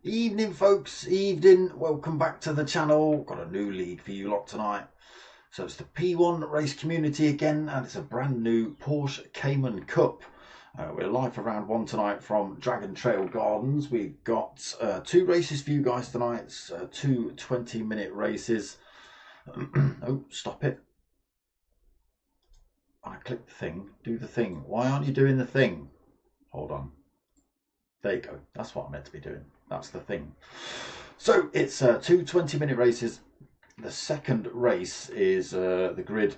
Evening folks, evening, welcome back to the channel. Got a new lead for you lot tonight. So it's the P1 race community again, and it's a brand new Porsche Cayman Cup. We're live for round one tonight from Dragon Trail Gardens. We've got two races for you guys tonight. It's two 20-minute races. Oh, stop it. I click the thing, do the thing. Why aren't you doing the thing? Hold on. There you go. That's what I meant to be doing. That's the thing. So it's two 20-minute races. The second race is the grid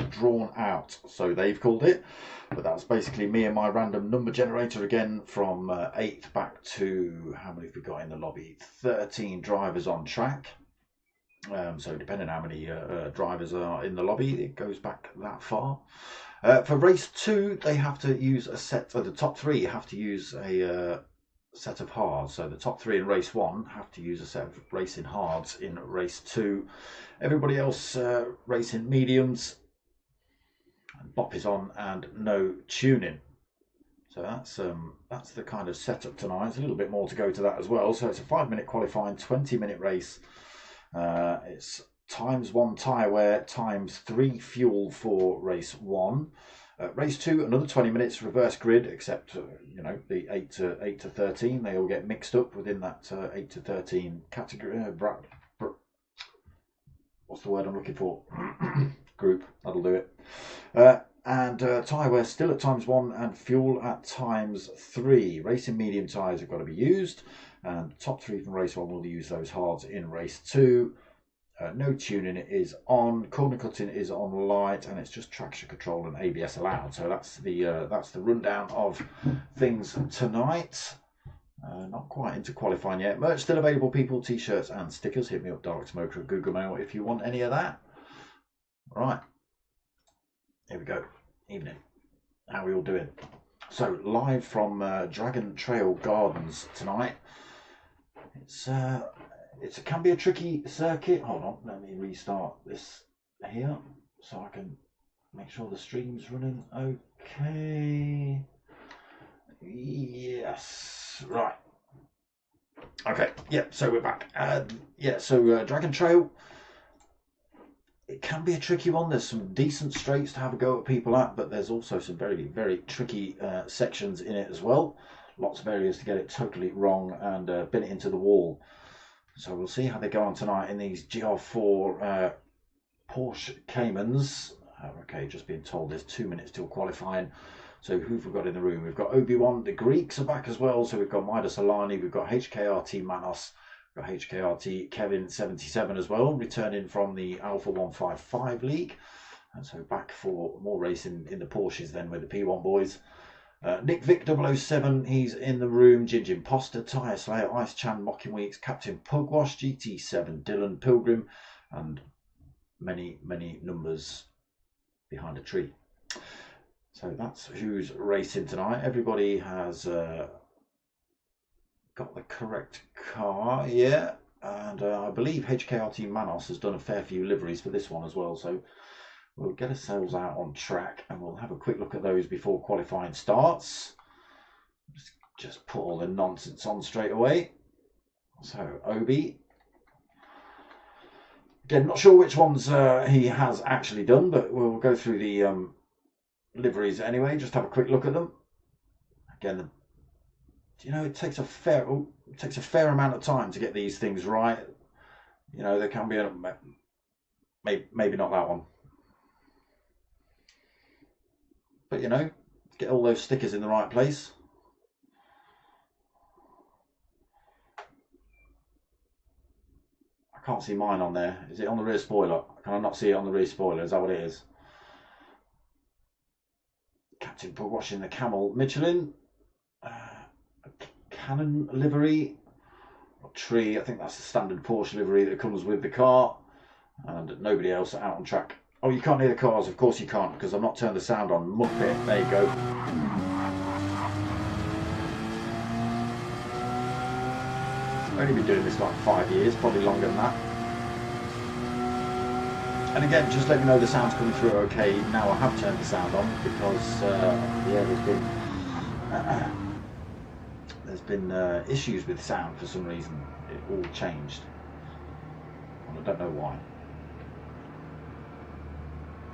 drawn out, so they've called it. But that's basically me and my random number generator again from 8th back to, how many have we got in the lobby? 13 drivers on track. So depending on how many drivers are in the lobby, it goes back that far. For race 2, they have to use a set of the top 3 have to use a set of hards. So the top 3 in race 1 have to use a set of racing hards in race 2. Everybody else racing mediums. And bop is on and no tuning. So that's the kind of setup tonight. There's a little bit more to go to that as well. So it's a 5-minute qualifying, 20-minute race. It's ×1 tyre wear, ×3 fuel for race 1. Race 2, another 20 minutes, reverse grid, except you know, the 8 to 13, they all get mixed up within that 8 to 13 category. What's the word I'm looking for? Group. That'll do it. And tyre wear still at ×1 and fuel at ×3. Racing medium tyres have got to be used, and top 3 from race 1 will use those hards in race 2. No tuning is on, corner cutting is on light, and it's just traction control and ABS allowed. So that's the rundown of things tonight. Not quite into qualifying yet. Merch still available, people. T-shirts and stickers. Hit me up, Dark Smoker at Google Mail if you want any of that. Right, here we go. Evening. How are we all doing? So live from Dragon Trail Gardens tonight. It can be a tricky circuit. Hold on, let me restart this here so I can make sure the stream's running okay. Yes, right. Okay, yeah, so we're back. Dragon Trail, it can be a tricky one. There's some decent straights to have a go at people at, but there's also some very, very tricky sections in it as well. Lots of areas to get it totally wrong and bin it into the wall. So we'll see how they go on tonight in these GR4 Porsche Caymans. Okay, just being told there's 2 minutes till qualifying. So who've we got in the room? We've got Obi-Wan. The Greeks are back as well. So we've got Midas Alani. We've got HKRT Manos. We've got HKRT Kevin 77 as well, returning from the Alpha 155 League. And so back for more racing in the Porsches then with the P1 boys. Nick Vic 007, he's in the room. Ginger Imposter, Tyre Slayer, Ice Chan, Mocking Weeks, Captain Pugwash, GT7, Dylan Pilgrim, and many, many numbers behind a tree. So that's who's racing tonight. Everybody has got the correct car, yeah. And I believe HKRT Manos has done a fair few liveries for this one as well. So we'll get ourselves out on track and we'll have a quick look at those before qualifying starts. Just put all the nonsense on straight away. So Obi. Again, not sure which ones he has actually done, but we'll go through the liveries anyway. Just have a quick look at them. Again, you know, it takes a fair amount of time to get these things right. You know, there can be maybe not that one. But you know, get all those stickers in the right place. I can't see mine on there. Is it on the rear spoiler? Can I not see it on the rear spoiler? Is that what it is? Captain put washing the Camel Michelin. Cannon livery. Tree, I think that's the standard Porsche livery that comes with the car. And nobody else out on track. Oh, you can't hear the cars. Of course you can't, because I've not turned the sound on. Muppet, there you go. I've only been doing this like 5 years, probably longer than that. And again, just let me know the sound's coming through okay. Now I have turned the sound on because yeah, there's been issues with sound for some reason. It all changed, and I don't know why.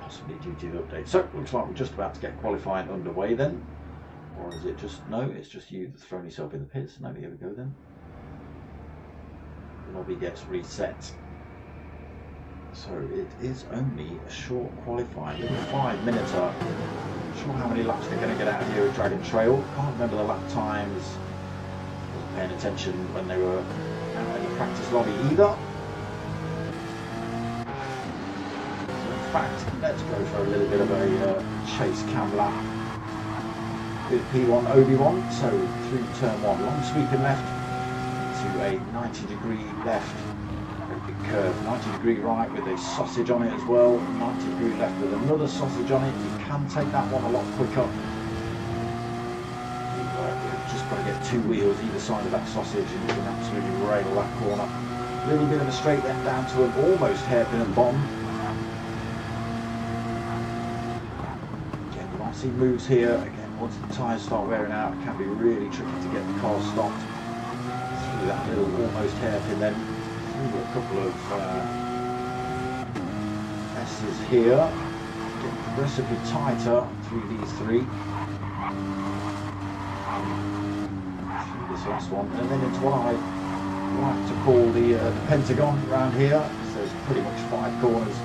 Possibly due to the update. So looks like we're just about to get qualifying underway then, or is it just no? It's just you that's thrown yourself in the pits. No, here we go then. The lobby gets reset. So it is only a short qualifying, little 5 minutes up. Not sure how many laps they're going to get out of here at Dragon Trail. Can't remember the lap times. Wasn't paying attention when they were out in the practice lobby either. So in fact, let's go for a little bit of a chase cam lap with P1 Obi-Wan. So through turn 1, long sweeping left to a 90-degree left. Big curve, 90-degree right with a sausage on it as well, 90-degree left with another sausage on it. You can take that one a lot quicker. You've just got to get 2 wheels either side of that sausage and you can absolutely rail that corner. A little bit of a straight left down to an almost hairpin at the bottom. Again, you might see moves here. Again, once the tyres start wearing out, it can be really tricky to get the car stopped through that little almost hairpin then. A couple of S's here, getting progressively tighter through these 3. Through this last one, and then into what I like to call the Pentagon around here. So there's pretty much 5 corners.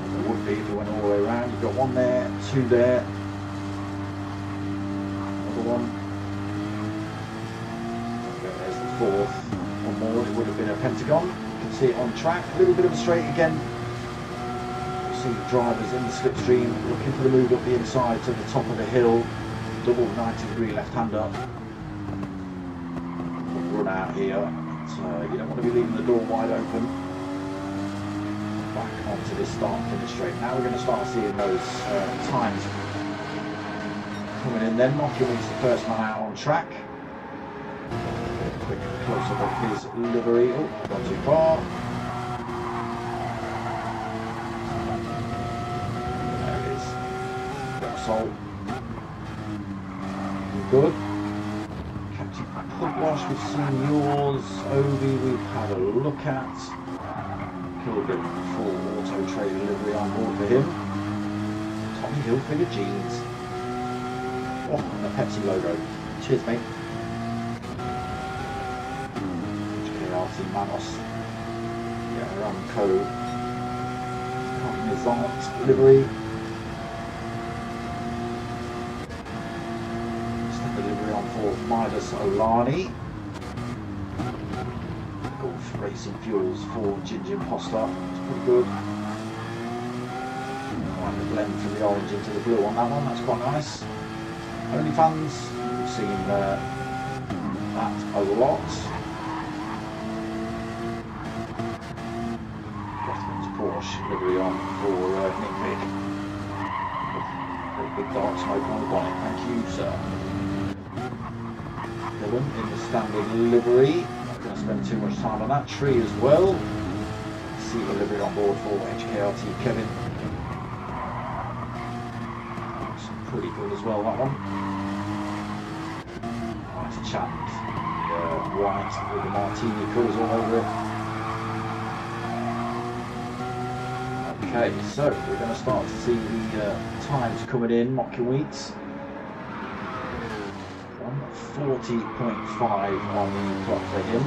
There would be if we went all the way around. You've got 1 there, 2 there, another one. Okay, there's the 4th. More, it would have been a pentagon. You can see it on track, a little bit of a straight again. You see the drivers in the slipstream looking for the move up the inside to the top of the hill, double 90-degree left-hander. Run out here, but, you don't want to be leaving the door wide open. Back onto this start-finish straight. Now we're going to start seeing those times coming in then. Mocking's the first man out on track. Close up of his livery. Oh, gone too far. There it is. Repsol. Good. Captain Pugwash, we've seen yours. Obi, we've had a look at. Pilgrim, full auto trailer livery on board for him. Tommy Hilfiger jeans. Oh, and the Pepsi logo. Cheers, mate. Manos, yeah, Ramco, Cognizant livery, standard livery on for Midas Olani, Gulf Racing Fuels for Ginger Imposter, it's pretty good. Like the blend from the orange into the blue on that one, that's quite nice. OnlyFans, we've seen that a lot. Porsche livery on for Nick Mick. Big dark smoke on the bonnet, thank you sir. Dylan in the standard livery, not going to spend too much time on that. Tree as well. See the livery on board for HKRT Kevin. Looks pretty good as well, that one. Nice chapped, white with the martini colours all over it. Okay, so we're going to start to see the times coming in, Mocking Weeks. 140.5 on the clock for him.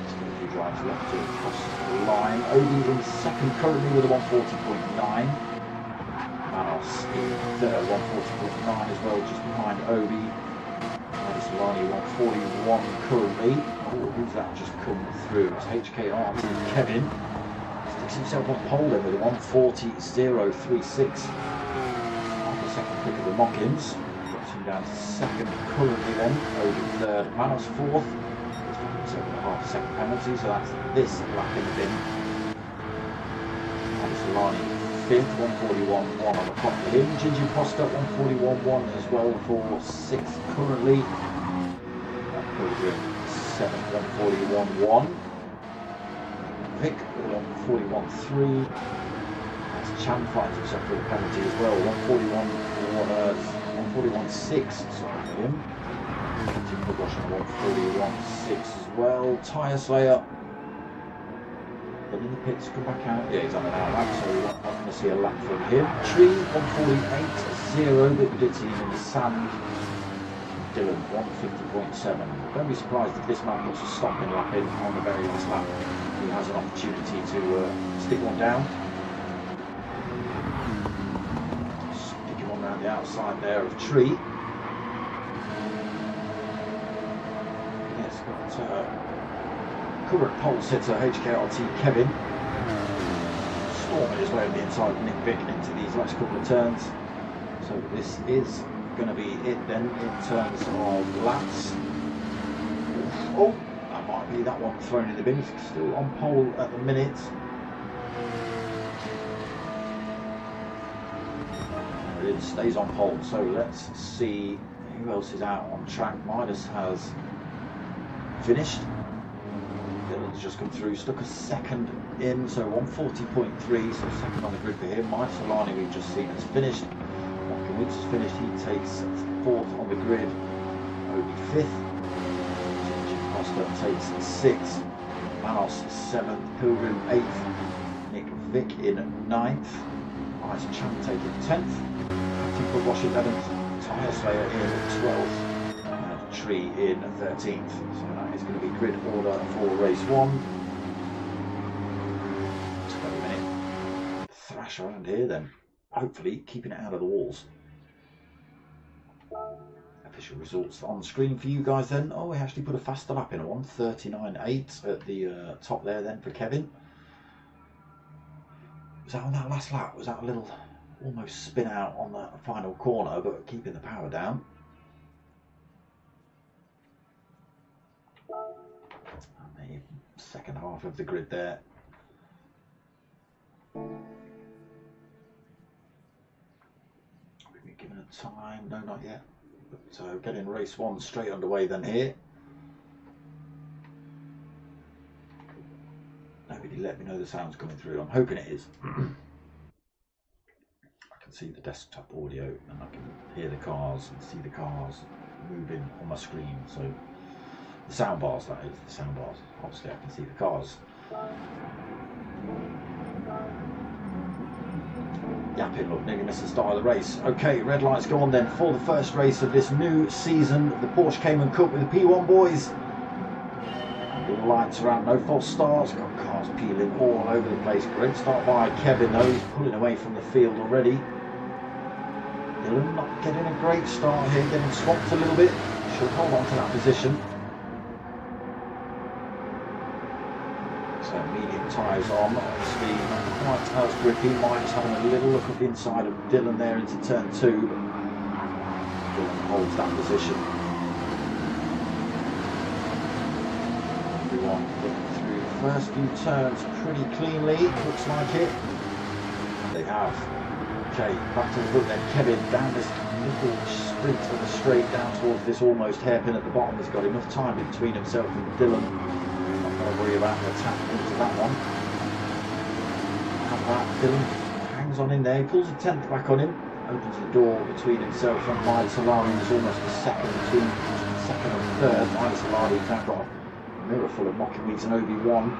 Just going to do drives left to cross the line. Obi in second currently with a 140.9. Manos 140.9 as well, just behind Obi. Solani 141 currently. Oh, who's that just come through? It's HKRT Kevin. Sticks himself on pole then with a 140.036. After second pick of the Mockins. Drops him down to second currently then. Obi third. Manos fourth. He's got himself a half a second penalty, so that's this lap in the bin. Solani fifth, 141.1 on the clock for him. Ginger Costa 141.1 as well for sixth currently. Pilgrim seventh, 141.1. Vic 141.3. As Chan finds himself for a penalty as well. 141.6. Sorry for him. Tim Pugwash on 141.6 as well. Tyre Slayer. In the pits, come back out. Yeah, he's on an out lap, so we're not going to see a lap from him. Tree 148.0, but we did see him in the sand. Dylan 150.7. Don't be surprised if this man puts a stopping lap in on the very last lap. He has an opportunity to stick one down. Sticking one around the outside there of Tree. Yes, got current pole sitter HKRT Kevin storming his way on the inside of Nick Vick into these last couple of turns. So this is going to be it then in terms of laps. Oh, that might be that one thrown in the bin. Still on pole at the minute. There it is, stays on pole. So let's see who else is out on track. Midas has finished. Dylan's just come through, stuck a second in, so 140.3, so second on the grid for him. Mike Solani, we've just seen, has finished. Walker Woods has finished, he takes fourth on the grid. Obi fifth. Jim Costa takes sixth. Manos seventh. Pilgrim eighth. Nick Vick in ninth. Ice Chan taking 10th. Tim Pugwash 11th. Tyre Slayer in 12th. Tree in 13th, so that is going to be grid order for race 1. 20-minute thrash around here then, hopefully keeping it out of the walls. Official results on screen for you guys then. Oh, we actually put a faster lap in, a 139.8 at the top there then for Kevin. Was that on that last lap? Was that a little almost spin out on that final corner, but keeping the power down? And the second half of the grid there. We've been given a time, no, not yet. But getting race 1 straight underway then here. Nobody let me know the sound's coming through. I'm hoping it is. I can see the desktop audio and I can hear the cars and see the cars moving on my screen. So the sound bars, that is, the sound bars. Obviously I can see the cars. Yapping, look, nearly missed the start of the race. Okay, red lights go on then for the first race of this new season, the Porsche Cayman Cup with the P1 boys. Lights around, no false starts, got cars peeling all over the place. Great start by Kevin though, he's pulling away from the field already. Dylan not getting a great start here, getting swamped a little bit. Should hold on to that position. So medium tyres on, obviously not quite as grippy. Mike's having a little look at the inside of Dylan there into turn 2, but Dylan holds that position. Everyone getting through the first few turns pretty cleanly, looks like it. They have. Okay, back to the book then. Kevin down this little sprint of the straight down towards this almost hairpin at the bottom. He's got enough time in between himself and Dylan. Not going to worry about the tap into that one. Have that. Dylan hangs on in there. He pulls a 10th back on him. Opens the door between himself and Mike Solari. There's almost a second between second and third. Mike Solari's now got a mirror full of mocking weeds and Obi-Wan.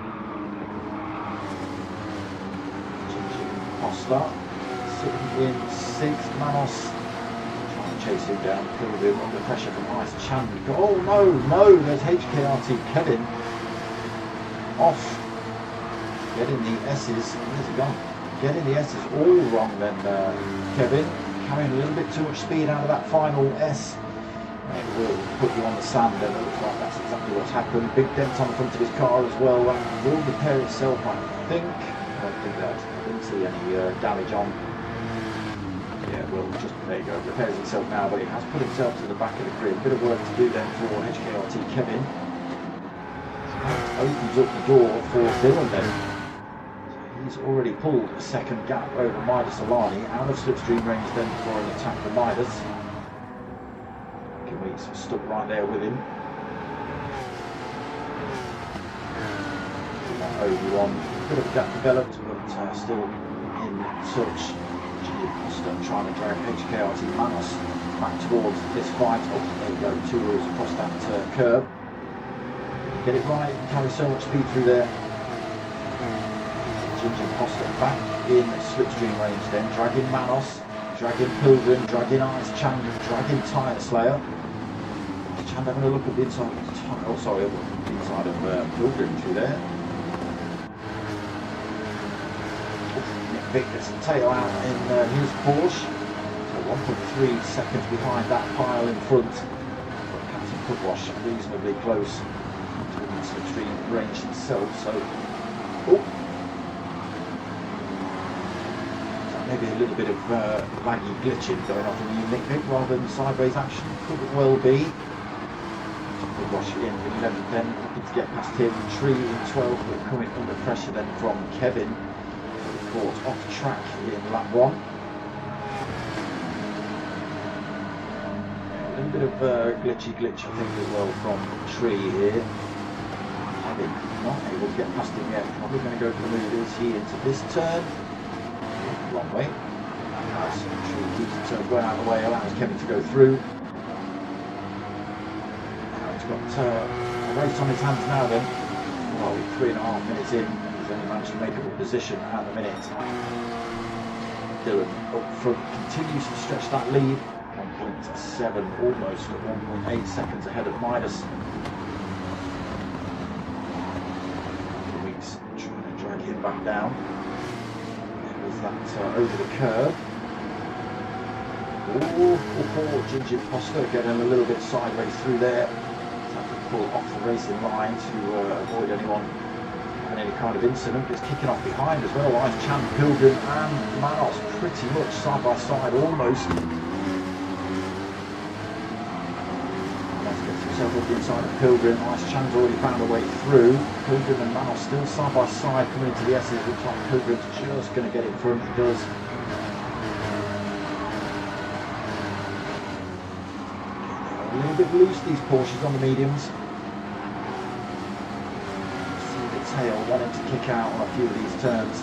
Costa sitting in 6th. Manos trying to chase him down. Pilgrim under pressure from Ice Chan. Oh no, there's HKRT Kevin off. Getting the S's. Where's he gone? Getting the S's all wrong then, Kevin. carrying a little bit too much speed out of that final S. It will put you on the sand, and it looks like that's exactly what's happened. Big dent on the front of his car as well. That will repair itself, I think. I don't think that. I didn't see any damage on. Yeah, well, just there you go. It repairs itself now, but it has put itself to the back of the grid. A bit of work to do then for HKRT Kevin. So that opens up the door for Dylan then. He's already pulled a second gap over Midas Alani, out of slipstream range then for an attack for Midas. Weeks stuck right there with him. Obi-Wan, a bit of a gap developed, but still in touch. Trying to drag HKRT Manos back towards this fight. Oh, there you go, 2 wheels across that curb. Get it right, carry so much speed through there. Ginger Costa back in slipstream range then, dragging Manos, dragging Pilgrim, dragging Ice Chang, dragging Tire Slayer. Chang having a look at the inside of the inside of Pilgrim through there. Nick Vick gets the tail out in his Porsche. So 1.3 seconds behind that pile in front. But Captain Pugwash reasonably close to the slipstream range himself. So, maybe a little bit of laggy glitching going on from Nick Vick rather than sideways action. Could well be. Pugwash again in 11th then, looking to get past him. Tree in 12th, but coming under pressure then from Kevin. Caught off track in lap 1. A little bit of glitch I think as well from Tree here. Kevin not able to get past him yet. Probably going to go for the move, is he, into this turn? Wrong way. As Tree keeps the turn well out of the way, allows Kevin to go through. He's got a race on his hands now then. Well, 3.5 minutes in, he's only managed to make up a position at the minute. Dylan up front continues to stretch that lead. 1.7, almost at 1.8 seconds ahead of Midas. Weeks trying to drag him back down. There's that over the curve. Ginger Costa getting a little bit sideways through there. Pull off the racing line to avoid anyone having any kind of incident. It's kicking off behind as well. Ice Chan, Pilgrim and Manos pretty much side by side almost. Manos gets himself up the inside of Pilgrim. Ice Chan's already found a way through. Pilgrim and Manos still side by side coming into the S's. Looks like Pilgrim's just going to get in front. He does. A little bit loose, these Porsches on the mediums. See the tail wanting to kick out on a few of these turns.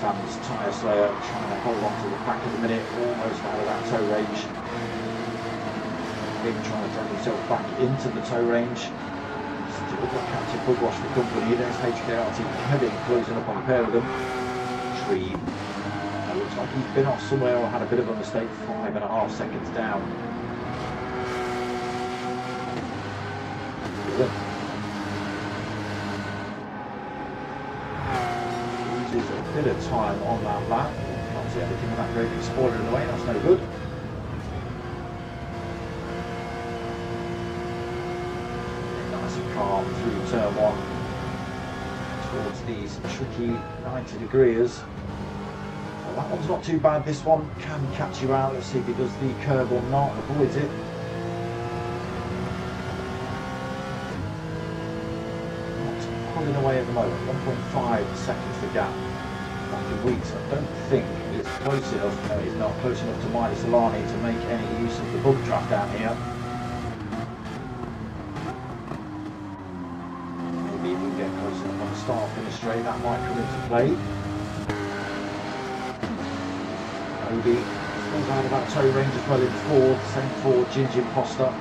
Fans Tire Slayer trying to hold on to the back of the minute, almost out of that tow range. Big trying to drag himself back into the tow range. Still got Captain Pugwash for company. There's HKRT Kevin closing up on a pair of them. Tree. Looks like he's been off somewhere or had a bit of a mistake. 5.5 seconds down. Loses a bit of time on that lap. Can't see anything with that great spoiler in the way. That's no good. Nice and calm through turn 1 towards these tricky 90 degrees. That one's not too bad, this one can catch you out. Let's see if he does the curve or not, avoids it. Not pulling away at the moment, 1.5 seconds the gap. After weeks, I don't think it's close enough. No, he's not close enough to Midas Alani to make any use of the bug draft down here. Maybe if we get close enough on the start finish straight, that might come into play. Obi falls out of that tow range as well in 4th, same for Ginger Costa.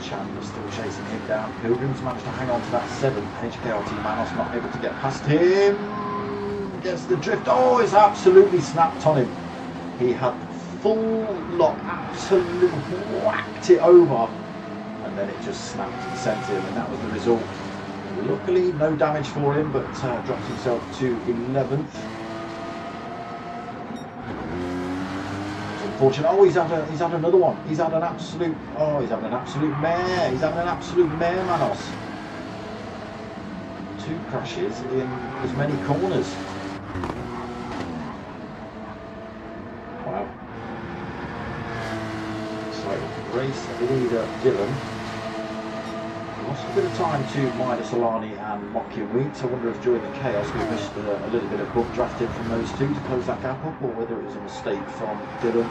Chandler still chasing him down. Pilgrim's managed to hang on to that 7th. HKRT Manos not able to get past him. Gets the drift. Oh, it's absolutely snapped on him. He had full lock, absolutely whacked it over, and then it just snapped and sent him, and that was the result. Luckily, no damage for him, but drops himself to 11th. Unfortunate. Oh, he's had another one. He's had an absolute. Oh, he's having an absolute mare. He's having an absolute mare, Manos. 2 crashes in as many corners. Wow. So, race leader Dylan lost a bit of time to Mida Solani and Mocky Wheat. I wonder if during the chaos we missed a little bit of bump drafting from those two to close that gap up, or whether it was a mistake from Dylan.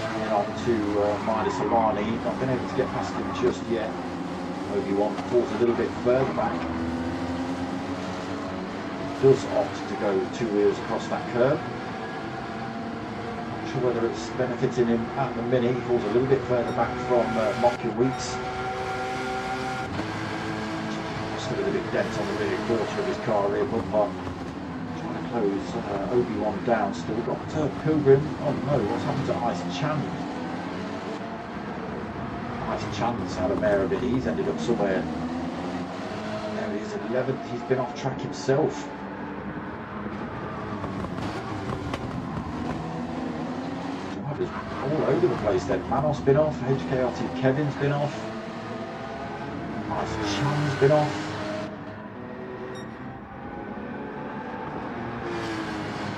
Hanging on to Mida Solani, not been able to get past him just yet. Obi-Wan falls a little bit further back. Does opt to go 2 wheels across that curb. Not sure whether it's benefiting him at the minute. He falls a little bit further back from Mocky Weeks. Still with a big dent on the rear quarter of his car, rear bumper. Trying to close Obi-Wan down. Still got Pilgrim. Oh no, what's happened to Ice Chan? Ice Chan's had a mare of it. He's ended up somewhere. There he is, 11th. He's been off track himself. All over the place then. Manos been off, HKRT Kevin's been off, Ice Chan's been off.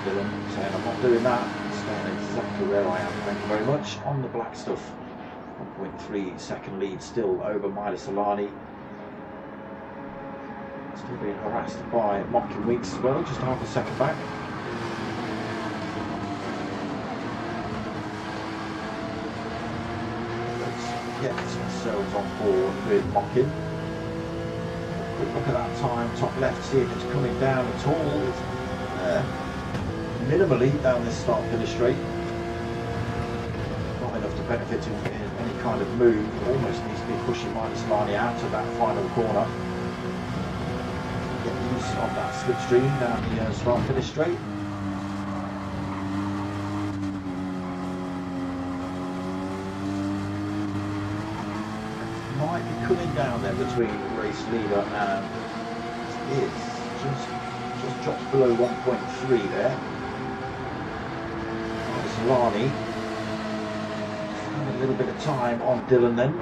Dylan saying I'm not doing that, staying exactly where I am, thank you very much. On the black stuff, 1.3 second lead still over Mida Solani. Still being harassed by Mocky Weeks as well, just half a second back. Get themselves on board with Mockin. Quick look at that time, top left, see if it's coming down at all. It's minimally down this start finish straight. Not enough to benefit him in any kind of move. Almost needs to be pushing Mida Solani out of that final corner. Get loose on that slipstream down the start finish straight. Might be coming down there between race leader and is just drops below 1.3 there. Mida Solani a little bit of time on Dylan then.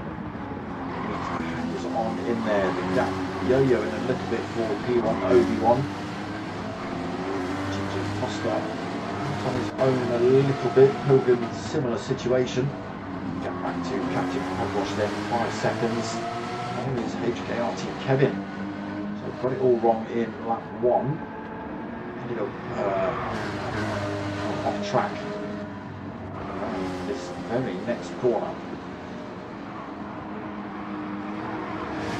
Hangs on in there. The gap yo-yoing a little bit for P1 Obi-Wan. Foster on his own a little bit. Pilgrim, similar situation. Get back to Captain Hogwash then, 5 seconds. There is HKRT Kevin. So got it all wrong in lap 1. Ended up off track this very next corner.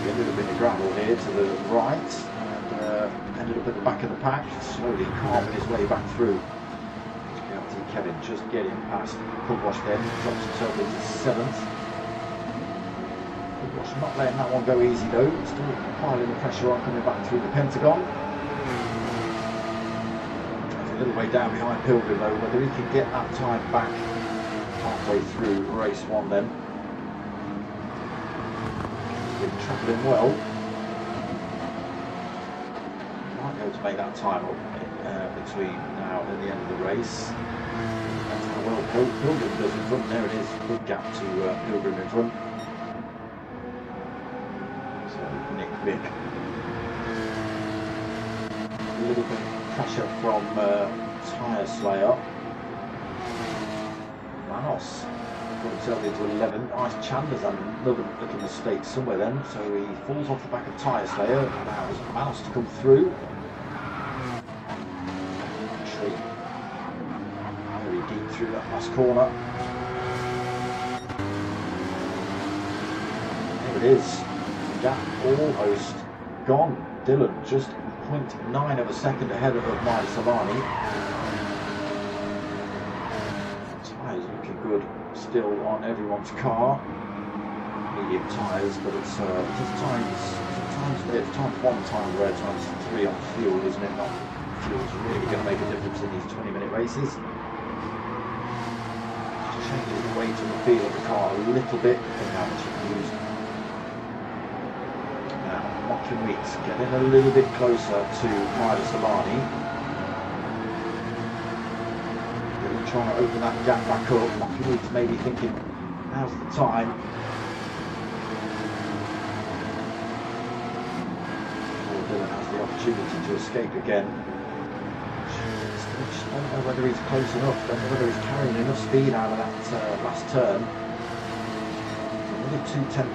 A little bit of gravel here to the right, and ended up at the back of the pack, slowly carving his way back through. Kevin just getting past Hogwash then, drops himself into 7th. Hogwash not letting that one go easy though, still piling the pressure on coming back through the Pentagon. He's a little way down behind Pilgrim though, whether he can get that time back halfway through race 1 then. He's been travelling well. Might be able to make that time up between now and the end of the race. That's how well Pilgrim does in front. There it is, good gap to Pilgrim in front. So Nick Vick. A little bit of pressure from Tyre Slayer. Manos got himself into 11. Ice Chandler's had another little mistake somewhere then, so he falls off the back of Tyre Slayer. Allows Manos to come through. Very deep through that last corner. There it is. The gap almost gone. Dylan just 0.9 of a second ahead of Mida Solani. Tyres looking good still on everyone's car. Medium tyres, but it's times 1 time wear, times 3 on fuel, isn't it? Not fuel's really going to make a difference in these 20-minute races. changes the weight and the feel of the car a little bit. Think how much it can use. Now, Mocking Weeks getting a little bit closer to Ryder Solani. Really trying to open that gap back up. Mocking Weeks maybe thinking, now's the time. Before Dylan has the opportunity to escape again. I don't know whether he's close enough, I don't know whether he's carrying enough speed out of that last turn. Only 2/10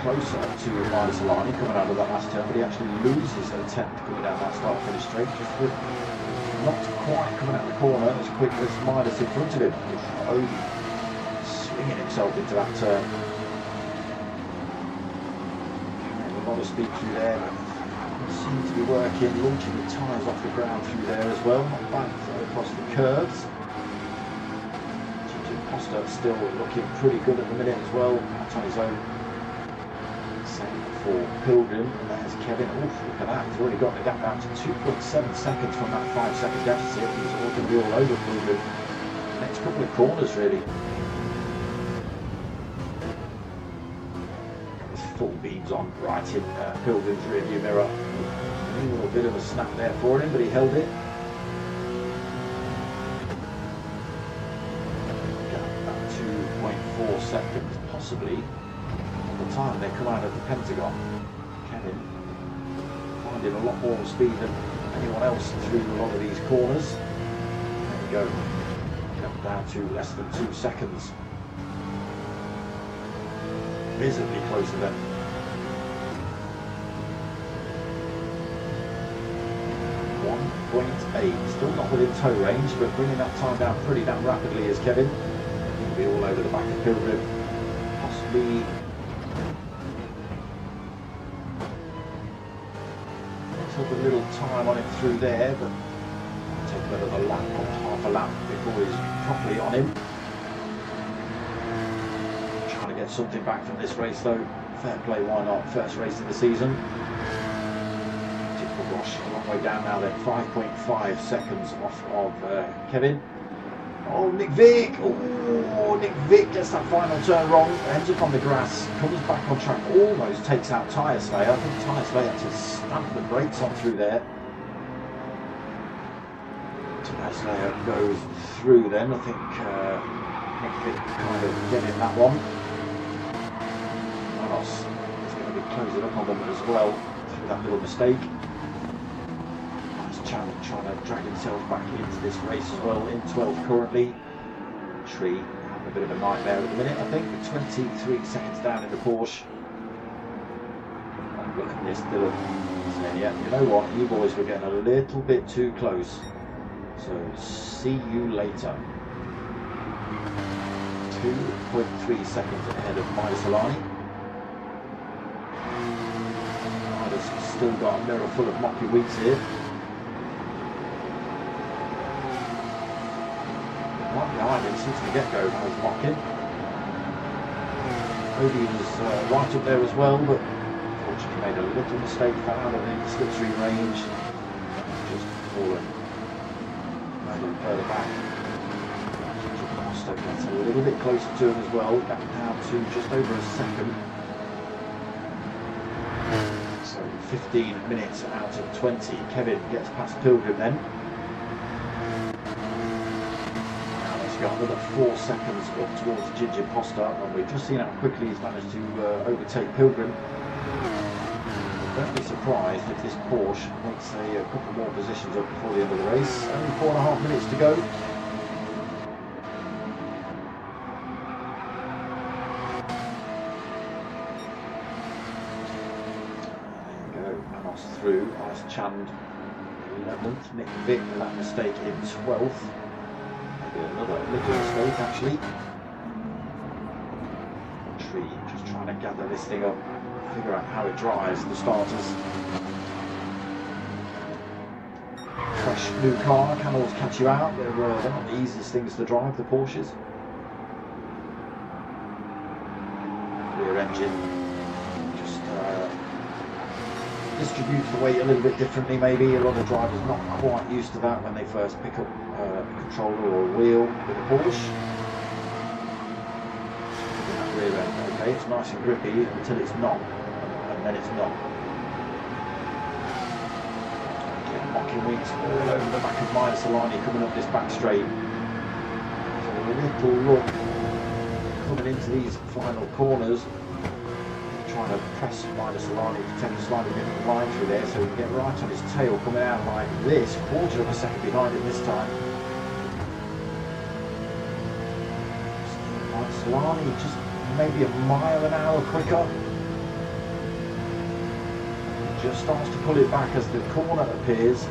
closer to Ryder Solani coming out of that last turn, but he actually loses a tenth coming down that start-finish straight, just with not quite coming out of the corner as quick as Midas in front of him. Obi swinging himself into that turn. A lot of speed through there. Seems to be working, launching the tyres off the ground through there as well, not bad across the curves. Costa still looking pretty good at the minute as well, out on his own. Same for Pilgrim, and there's Kevin. Oof, look at that, he's already got the gap down to 2.7 seconds from that 5-second deficit. He's all going to be all over Pilgrim. Next couple of corners really. Full beams on right in Pilgrim's rearview mirror. A little bit of a snap there for him, but he held it. About 2.4 seconds, possibly, at the time they come out of the Pentagon. Kevin finding a lot more speed than anyone else through a lot of these corners. There you go. Down to less than 2 seconds. Visibly closer then. 1.8, still not within tow range, but bringing that time down pretty damn rapidly is Kevin. He'll be all over the back of Pilgrim. Possibly took a little time on it through there, but take another lap or half a lap before he's properly on him. Get something back from this race though. Fair play, why not? First race of the season. Typical Bosch, a long way down now then. 5.5 seconds off of Kevin. Oh, Nick Vick! Oh, Nick Vick gets that final turn wrong, ends up on the grass, comes back on track, almost takes out Tyre Slayer. I think Tyre Slayer had to stamp the brakes on through there. Tyre Slayer goes through then. I think Nick Vick kind of getting that one. Is going to be closing up on them as well through that little mistake. Nice Chan trying to drag himself back into this race as well, in 12th currently. Tree having a bit of a nightmare at the minute, I think, with 23 seconds down in the Porsche. And look at this, Dylan saying, yeah, you know what, you boys were getting a little bit too close, so see you later. 2.3 seconds ahead of Midas Solani. Still got a mirror full of Mocky Weeks here. Right behind him since the get-go was Mocking. Obi was right up there as well, but unfortunately made a little mistake, fell out of the slipstream range. Just fallen a little further back. Costa gets a little bit closer to him as well, back down to just over a second. 15 minutes out of 20. Kevin gets past Pilgrim then. Now he's got another 4 seconds up towards Ginger Posta, and we've just seen how quickly he's managed to overtake Pilgrim. Don't be surprised if this Porsche makes a couple more positions up before the end of the race. Only 4.5 minutes to go. Through, Ice Chand 11th, Nick Vick with that mistake in 12th. Maybe another little mistake actually. Tree just trying to gather this thing up, figure out how it drives, the starters. Fresh new car, can always catch you out. They're not the easiest things to drive, the Porsches. Rear engine. distributes the weight a little bit differently maybe. A lot of drivers not quite used to that when they first pick up a controller or a wheel with a Porsche. That rear end, okay, it's nice and grippy until it's not, and then it's not. Again, mocking wings all over the back of Midas Alani coming up this back straight. So a little look coming into these final corners, trying to press Midas Alani to take a slightly different line through there so we can get right on his tail coming out like this, quarter of a second behind him this time. Midas Alani just maybe a mile an hour quicker. Just starts to pull it back as the corner appears.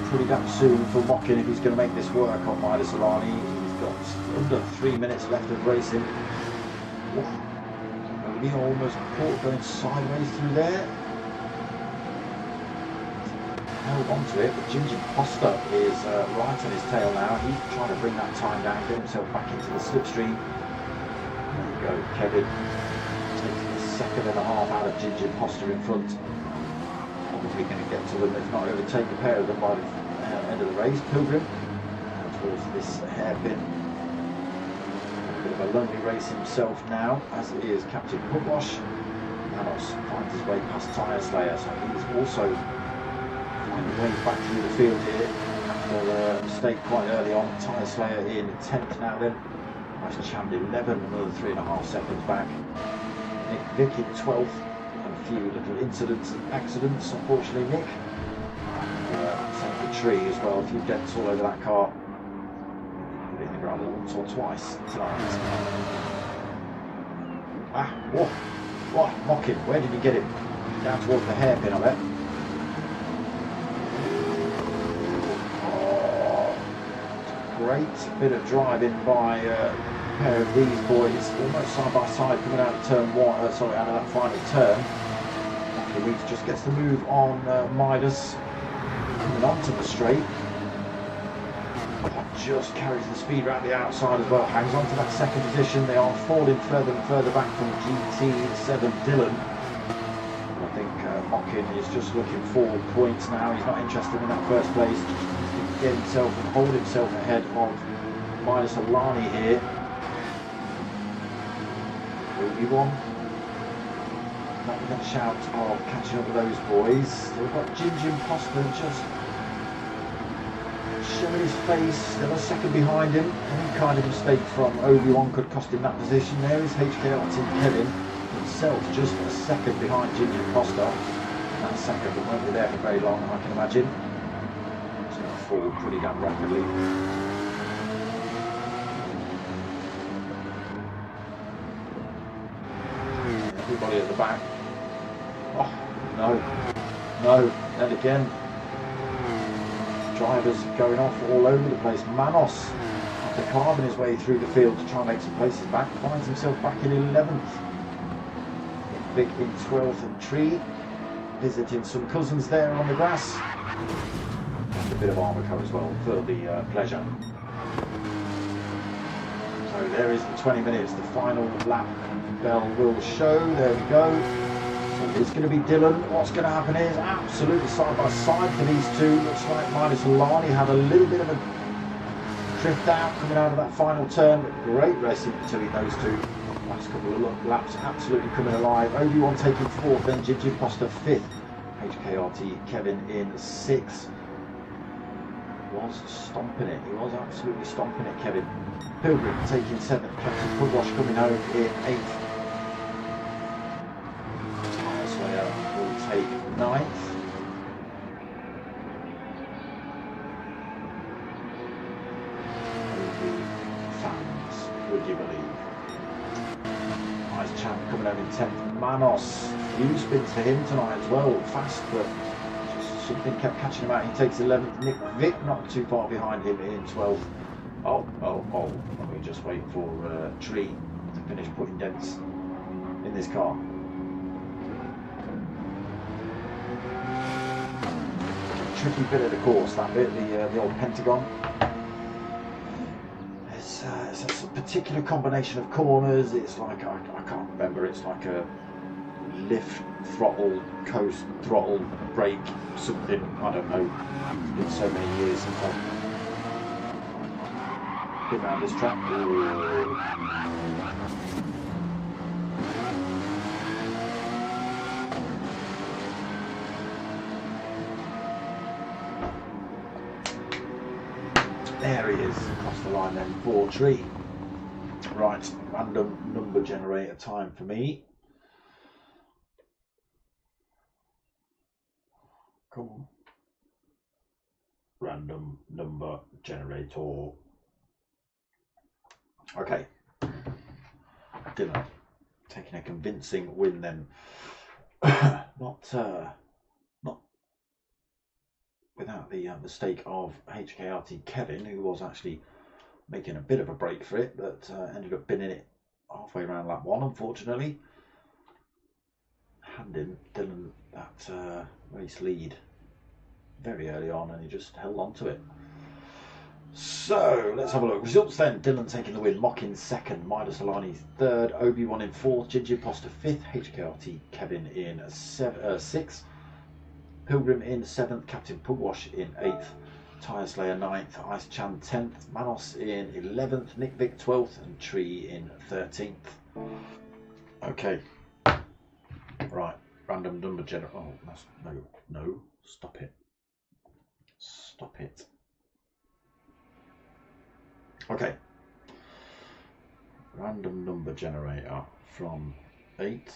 Pretty damn soon for Mockin if he's going to make this work on Midas Alani. He's got under 3 minutes left of racing. He almost caught going sideways through there. Held onto it, but Ginger Costa is right on his tail now. He's trying to bring that time down, get himself back into the slipstream. There you go, Kevin takes a second and a half out of Ginger Costa in front. Obviously going to get to them, if not overtake the pair of them by the end of the race. Pilgrim towards this hairpin. A bit of a lonely race himself now, as it is Captain Pugwash. Manos finds his way past Tyre Slayer, so he's also finding ways back through the field here after a mistake quite early on. Tyre Slayer in 10th now then. Nice champ 11, another 3.5 seconds back. Nick Vick in 12th. A few little incidents and accidents, unfortunately, Nick. Same for Tree as well, a few dents all over that car. Put it in the ground once or twice tonight. What? Mocking, where did he get him? Down towards the hairpin, I bet. Oh, great bit of driving by a pair of these boys, almost side by side coming out of turn one, out of that final turn. Weeks just gets the move on Midas, coming onto the straight. Just carries the speed around the outside as well, hangs on to that second position. They are falling further and further back from GT7 Dylan. I think Mockin is just looking for points now. He's not interested in that first place. Just needs to get himself and hold himself ahead of Midas Alani here. Obi-Wan. Not within a shout of catching up with those boys. We've got Ginger Imposter just showing his face, still a second behind him. Any kind of mistake from Obi-Wan could cost him that position. There is HKRT Kevin himself just a second behind Ginger Imposter. That second won't be there for very long, I can imagine. It's going to fall pretty damn rapidly. Everybody at the back. Oh, no, and again. Drivers going off all over the place. Manos, after carving his way through the field to try and make some places back, finds himself back in 11th. Vic in 12th and Tree, visiting some cousins there on the grass. And a bit of Armico as well for the pleasure. So there is the 20 minutes, the final lap bell will show. There we go. So it's going to be Dylan. What's going to happen is absolutely side by side for these two. Looks like Midas Alani had a little bit of a drift out coming out of that final turn. But great racing between those two. Last couple of laps absolutely coming alive. Obi-Wan taking 4th, then Ginger Imposter 5th. HKRT Kevin in 6th. Was stomping it. He was absolutely stomping it, Kevin. Pilgrim taking 7th. Captain Pugwash coming home in 8th. Tyre Slayer will take 9th. Fans, would you believe? Nice champ coming home in 10th. Manos. Few spins for him tonight as well. Fast, but something kept catching him out. He takes 11th. Nick Vick not too far behind him in 12th. Oh. We're just waiting for Tree to finish putting dents in this car. Tricky bit of the course, that bit, the old Pentagon. it's a particular combination of corners. It's like, I can't remember, it's like a lift, throttle, coast, throttle, brake, something, I don't know. It's been so many years since I've been around this track. Ooh. There he is, across the line then, 4 tree. Right, random number generator time for me. Come on. Random number generator. Okay. Dylan taking a convincing win then. Not without the mistake of HKRT Kevin, who was actually making a bit of a break for it, but ended up binning it halfway around lap 1, unfortunately. Handing Dylan that race lead very early on, and he just held on to it. So let's have a look. Results then: Dylan taking the win, Mock in 2nd, Midas Alani 3rd, Obi-Wan in 4th, Ginger Poster 5th, HKRT Kevin in 6th, Pilgrim in 7th, Captain Pugwash in 8th, Tyre Slayer 9th, Ice Chan 10th, Manos in 11th, Nick Vic 12th, and Tree in 13th. Okay. Right. Random number generator. Oh, that's no. Stop it. Stop it. Okay. Random number generator from 8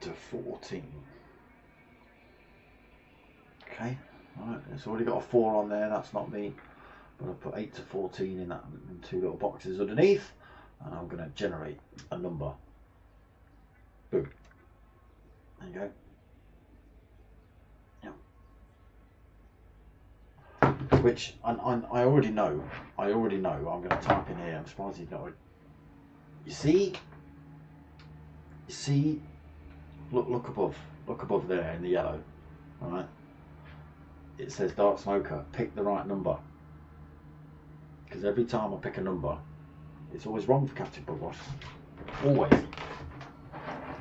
to 14. Okay, alright, it's already got a 4 on there, that's not me. I'm going to put 8 to 14 in that, in 2 little boxes underneath, and I'm going to generate a number. Boom. There you go. Yeah. Which I already know. I'm going to type in here. I'm surprised he's not. You see. Look above there in the yellow. All right. It says Dark Smoker. Pick the right number. Because every time I pick a number, it's always wrong for Captain Pugwash. Always.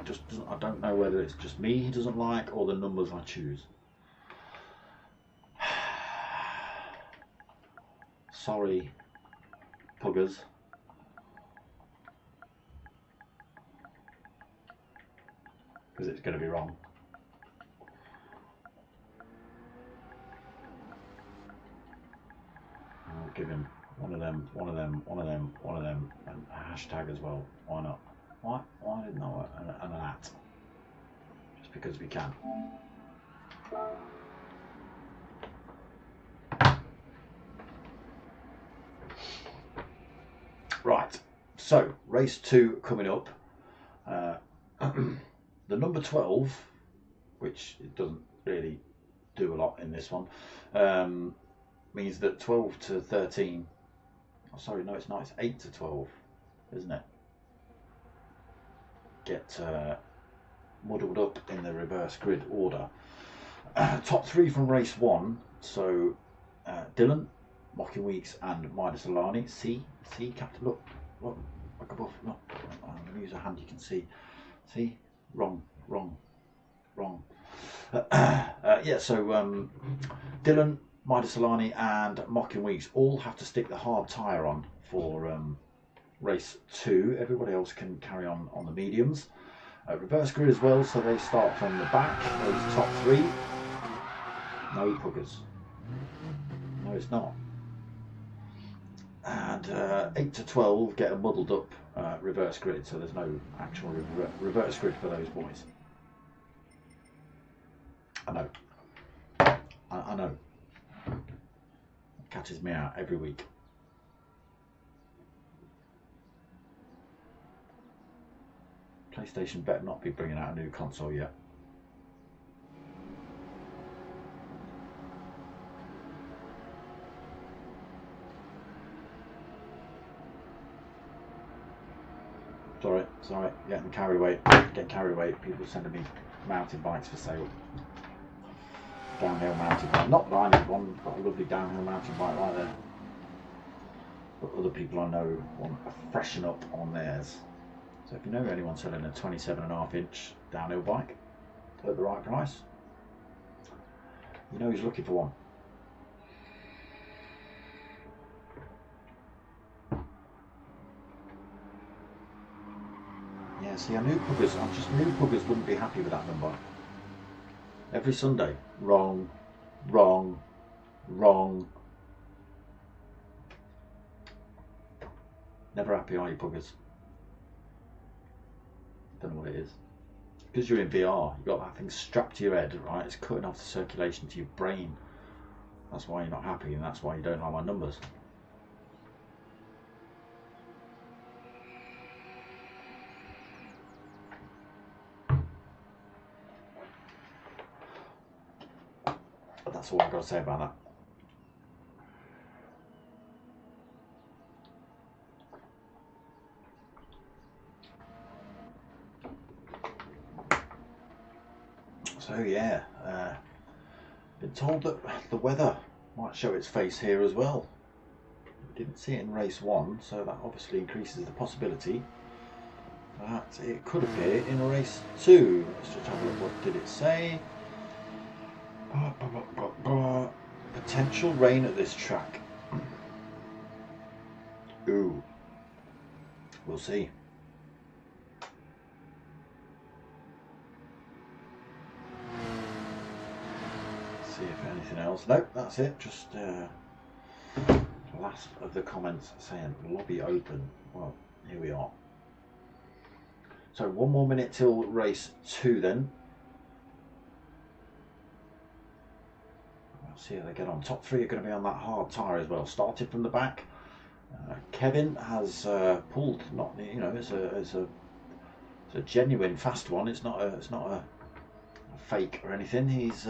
Just doesn't, I don't know whether it's just me he doesn't like or the numbers I choose. Sorry, Puggers. Because it's going to be wrong. I'll give him one of them, and a hashtag as well. Why not? Why didn't I? And an at. Just because we can. Right, so race 2 coming up. The number 12, which it doesn't really do a lot in this one, means that 12 to 13, oh sorry, no it's not, it's 8 to 12, isn't it? Get muddled up in the reverse grid order. Top 3 from race 1, so Dylan, Mocking Weeks and Midas Alani. See, Captain, look above, look, I'm going to use a hand you can see. See, wrong. Yeah, so Dylan, Midas Alani and Mocking Weeks all have to stick the hard tyre on for race 2. Everybody else can carry on the mediums. Reverse grid as well, so they start from the back. Those top 3. No Puggers. No, it's not. And 8 to 12 get a muddled up reverse grid, so there's no actual reverse grid for those boys. I know. I know. It catches me out every week. PlayStation better not be bringing out a new console yet. Sorry, getting carried away. People sending me mountain bikes for sale. Downhill mountain bike. Not that I need one, got a lovely downhill mountain bike right there. but other people I know want to freshen up on theirs. So if you know anyone selling a 27.5-inch downhill bike at the right price, you know he's looking for one. Yeah, see, I just knew Puggers wouldn't be happy with that number. Every Sunday, wrong, wrong, wrong. Never happy, are you, Puggers? Don't know what it is. Because you're in VR, you've got that thing strapped to your head, right? It's cutting off the circulation to your brain. That's why you're not happy, and that's why you don't like my numbers. But that's all I've got to say about that. So yeah, been told that the weather might show its face here as well. We didn't see it in race 1, so that obviously increases the possibility that it could appear in race 2. Let's just have a look, what did it say? Potential rain at this track. Ooh, we'll see. See if anything else. Nope, that's it. Just last of the comments saying lobby open. Well, here we are. So 1 more minute till race 2 then. We'll see how they get on. Top 3 are going to be on that hard tyre as well. Started from the back. Kevin has pulled. Not, you know, it's a genuine fast one. It's not a fake or anything. He's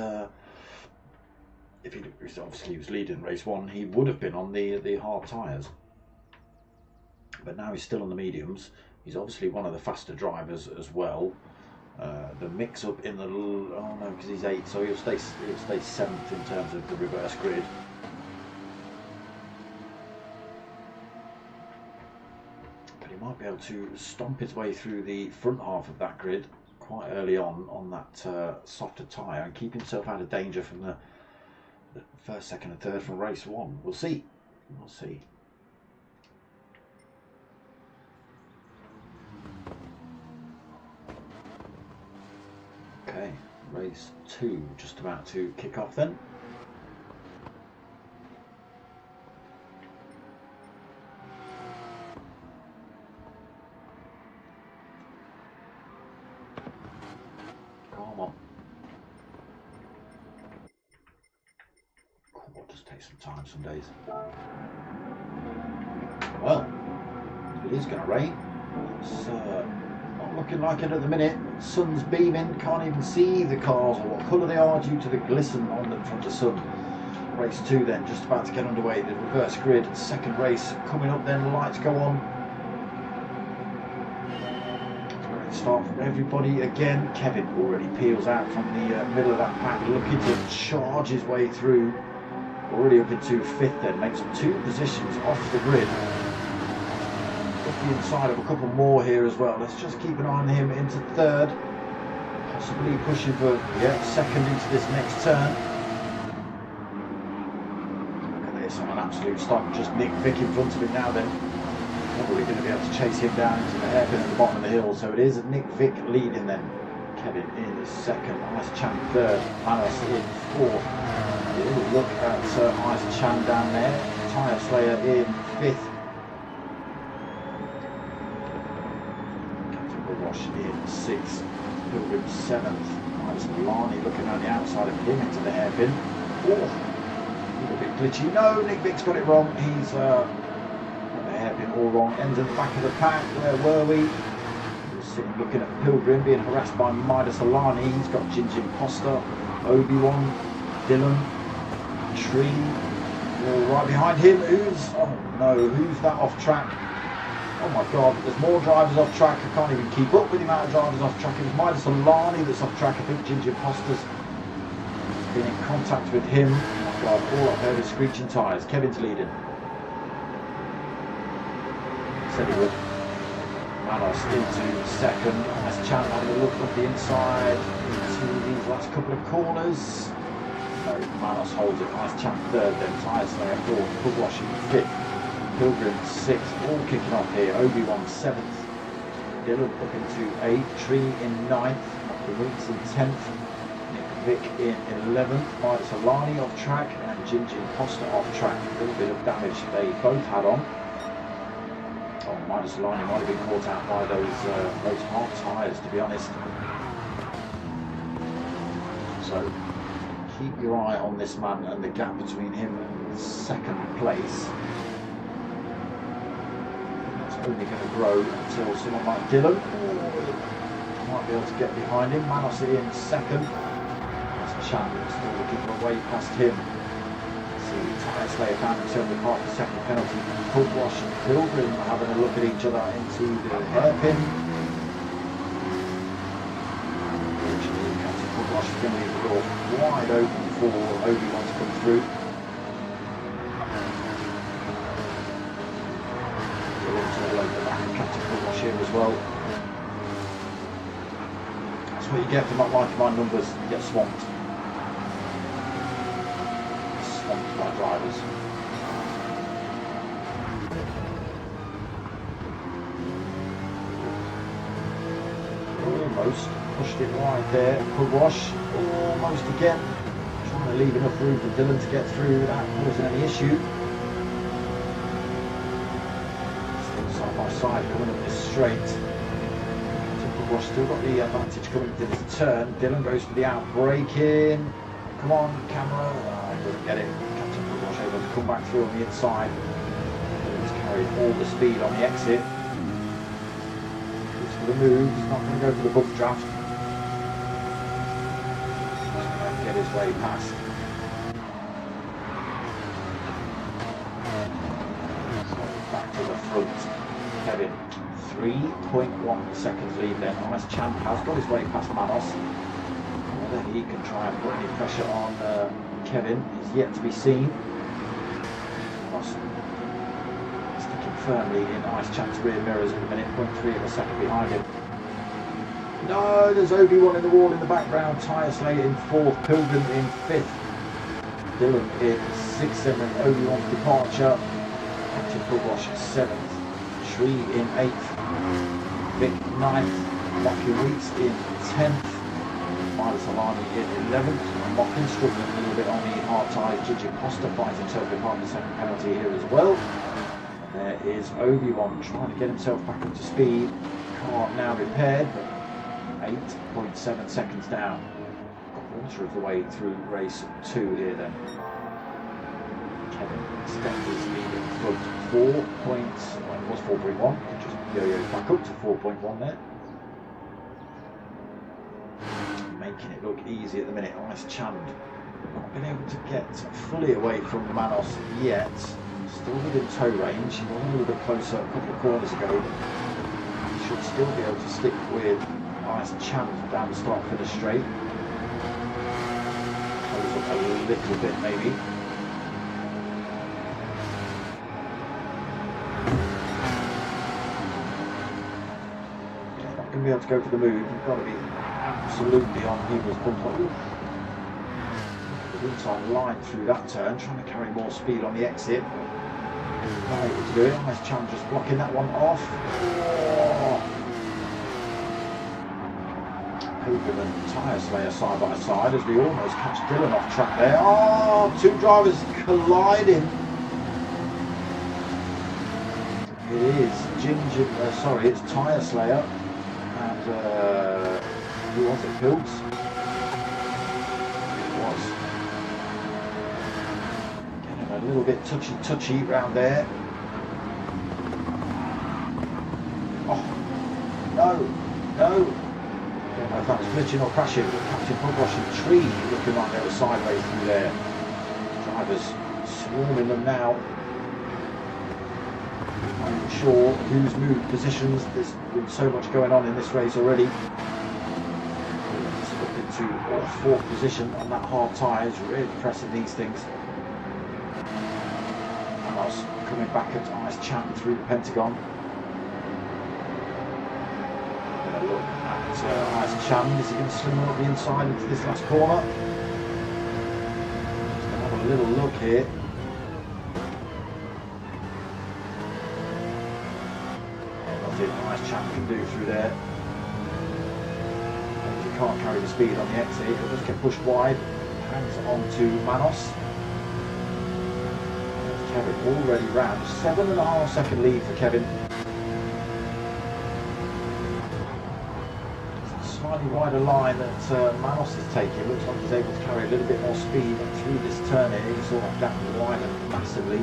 if he obviously was leading race 1, he would have been on the hard tyres. But now he's still on the mediums. He's obviously one of the faster drivers as well. The mix up in the oh no, because he's 8, so he'll stay 7th in terms of the reverse grid. But he might be able to stomp his way through the front half of that grid quite early on that softer tyre and keep himself out of danger from the first, second and third from race 1. We'll see. We'll see. Okay, race 2 just about to kick off then. Come on. Cool, just take some time some days. Well, it is going to rain. It's not looking like it at the minute. Sun's beaming, can't even see the cars or what colour they are due to the glisten on them from the sun. Race 2 then, just about to get underway. The reverse grid, second race coming up then, lights go on. Great start from everybody again. Kevin already peels out from the middle of that pack, looking to charge his way through. Already up into 5th then, makes 2 positions off the grid. The inside of a couple more here as well. Let's just keep an eye on him into 3rd, possibly pushing for 2nd into this next turn. Look at this on an absolute stop. Just Nick Vick in front of him now then. Probably going to be able to chase him down into the hairpin at the bottom of the hill. So it is Nick Vick leading then. Kevin in 2nd, Ice Chan 3rd, Panos in 4th. A little look at Ice Chan down there. Tyre Slayer in 5th. In 6th, Pilgrim 7th, Miles Milani looking on the outside of him into the hairpin. Oh, a little bit glitchy. No, Nick Vick's got it wrong. He's got the hairpin all wrong. Ends at the back of the pack. Where were we? We were sitting looking at Pilgrim being harassed by Midas Alani. He's got Ginger Imposter, Obi-Wan, Dylan, Tree, all right behind him. Who's that off track? Oh my God, there's more drivers off track. I can't even keep up with the amount of drivers off track. It was Midas Alani that's off track. I think Ginger Imposter's been in contact with him. Oh my God, all I've heard is screeching tyres. Kevin's leading. Said he would. Manos into second. Nice chance having a look at the inside into these last couple of corners. No, Manos holds it. Nice chance third. Then Tyre Slayer fourth. Pugwash in fifth. Pilgrim sixth. All kicking off here. Obi-Wan seventh. Dylan up into eighth. Tree in ninth. The Winks in 10th, Nick Vick in 11th, Midas Alani off track and Ginger Imposter off track. A little bit of damage they both had on. Oh, Midas Alani might have been caught out by those hard tyres, to be honest. So keep your eye on this man and the gap between him and second place. It's only going to grow until someone like Dylan might be able to get behind him. Manos in second. That's Chandler still looking for a way past him. See, Tyre Slayer found himself with half a second penalty. Pugwash and Pilgrim are having a look at each other into the hairpin. Unfortunately, Captain Pugwash is going to leave the door wide open for Obi-Wan to come through. Dylan's all over the back of Captain Pugwash here as well. What you get for not liking my numbers, you get swamped. Swamped by drivers. Almost pushed it wide there. Pugwash almost again. Trying to leave enough room for Dylan to get through without causing any issue. Still side by side coming up this straight. Still got the advantage coming into this turn. Dylan goes for the outbrake in. Come on, camera. I couldn't get it. Captain Pugwash able to come back through on the inside. Dylan's carried all the speed on the exit. Goes for the move. He's not going to go for the buff draft. He's going to get his way past. So back to the front. Kevin. 3.1 seconds lead then. Nice Champ has got his way past Manos. Whether he can try and put any pressure on Kevin is yet to be seen. Manos sticking firmly in Nice Champ's rear mirrors at the minute, 0.3 of a second behind him. No, there's Obi-Wan in the wall in the background. Tyre Slayer in fourth, Pilgrim in fifth. Dylan in sixth, and Obi-Wan's departure. Captain Pugwash seventh. Tree in 8th, Vic 9th, Lucky Weeks in 10th, Midas Alani in 11th, Mockin struggling a little bit on the hard tyres. Gigi Costa finds himself with half the second penalty here as well. And there is Obi-Wan trying to get himself back up to speed. Car now repaired, but 8.7 seconds down. Got quarter of the way through race 2 here then. Kevin extends his lead in front. 4.1, just yo-yo back up to 4.1 there. Making it look easy at the minute. Nice Chand. Not been able to get fully away from Manos yet. Still within tow range. He was a little bit closer a couple of corners ago. He should still be able to stick with Nice Chand down the start finish straight. Close up a little bit maybe. Be able to go for the move. You've got to be absolutely on people's bumper. The inside line through that turn, trying to carry more speed on the exit. Not able to do it. Nice chance just blocking that one off. Oh. Pilgrim and Tyre Slayer side by side as we almost catch Dylan off track there. Oh, two drivers colliding. It is Ginger. It's Tyre Slayer. And who was it? Pills? It was. Getting a little bit touchy round there. Oh, no. Don't know if that was glitching or crashing, but Captain Pugwash and Tree looking like they were sideways through there. Drivers swarming them now. I'm not sure who's moved positions. There's been so much going on in this race already. It's up into fourth position on that hard tyres, really pressing these things. And I was coming back at Ice Champ through the Pentagon. a look at Ice Chand. Is he going to sling up the inside into this last corner? Just going to have a little look here. Nothing Ice Chand can do through there. He can't carry the speed on the exit. He'll just get pushed wide. Hangs on to Manos. Kevin already ran 7.5 second lead for Kevin. Slightly wider line that Manos is taking. Looks like he's able to carry a little bit more speed through this turn here. You saw that gap widen massively.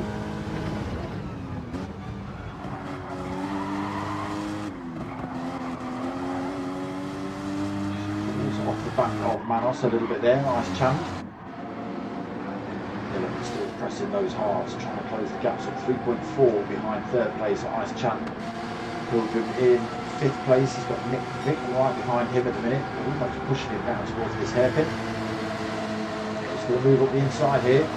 Also off the back of Manos a little bit there. Nice Chand. Still pressing those halves, trying to close the gaps at 3.4 behind third place at Ice Chand. Pilgrim in fifth place. He's got Nick Vick right behind him at the minute. Almost pushing him down towards this hairpin. He's going to move up the inside here.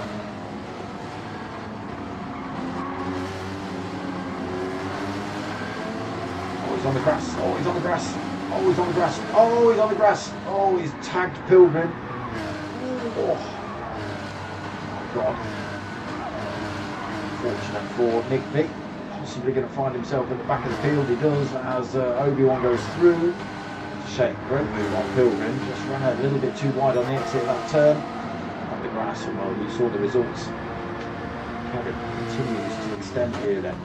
Oh, he's on the grass. Oh, he's on the grass. Oh, he's on the grass. Oh, he's on the grass. Oh, he's tagged Pilgrim. Oh. God. Fortunate for Nick Vick, possibly going to find himself at the back of the field. He does as Obi-Wan goes through. It's a shame, great move on Pilgrim, just ran a little bit too wide on the exit of that turn. On the grass, and well, you saw the results. Kevin continues to extend here then.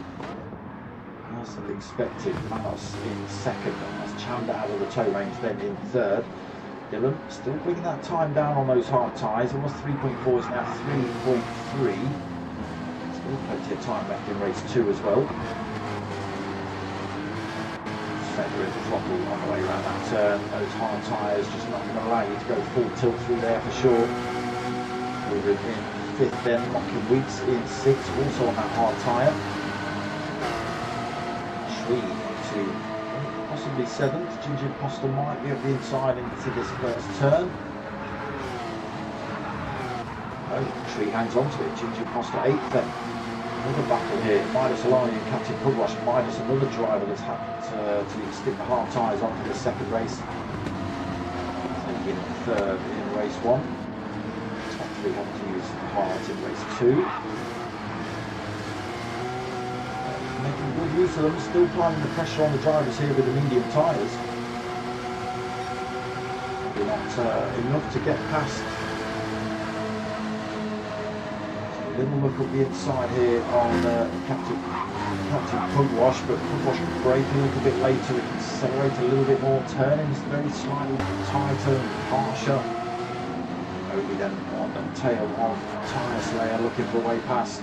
As expected, Manos in second, as Chand out of the toe range then in third. Dylan still bringing that time down on those hard tyres. It was 3.4, it's now 3.3. Still plenty of time left in race 2 as well. Feather in the throttle on the way around that turn. Those hard tyres just not going to allow you to go full tilt through there for sure. We're in fifth then, Locking Weeks in sixth, also on that hard tyre. Tree to possibly seventh. Ginger Imposter might be up the inside into this first turn. Oh, Tree hangs on to it. Ginger Imposter eighth then. Another battle here. Midas Alani and Captain Pugwash. Midas, another driver that's had to stick the hard tyres on for the second race. Taking third in race 1. Top 3 having to use hards in race 2. Making good use of them, still applying the pressure on the drivers here with the medium tyres. Maybe not enough to get past. A little look at the inside here on Captain Pugwash, but Pugwash can brake a little bit later, it can accelerate a little bit more, turning very slightly tighter and harsher. Obi then on the tail of tyre slayer looking for a way past.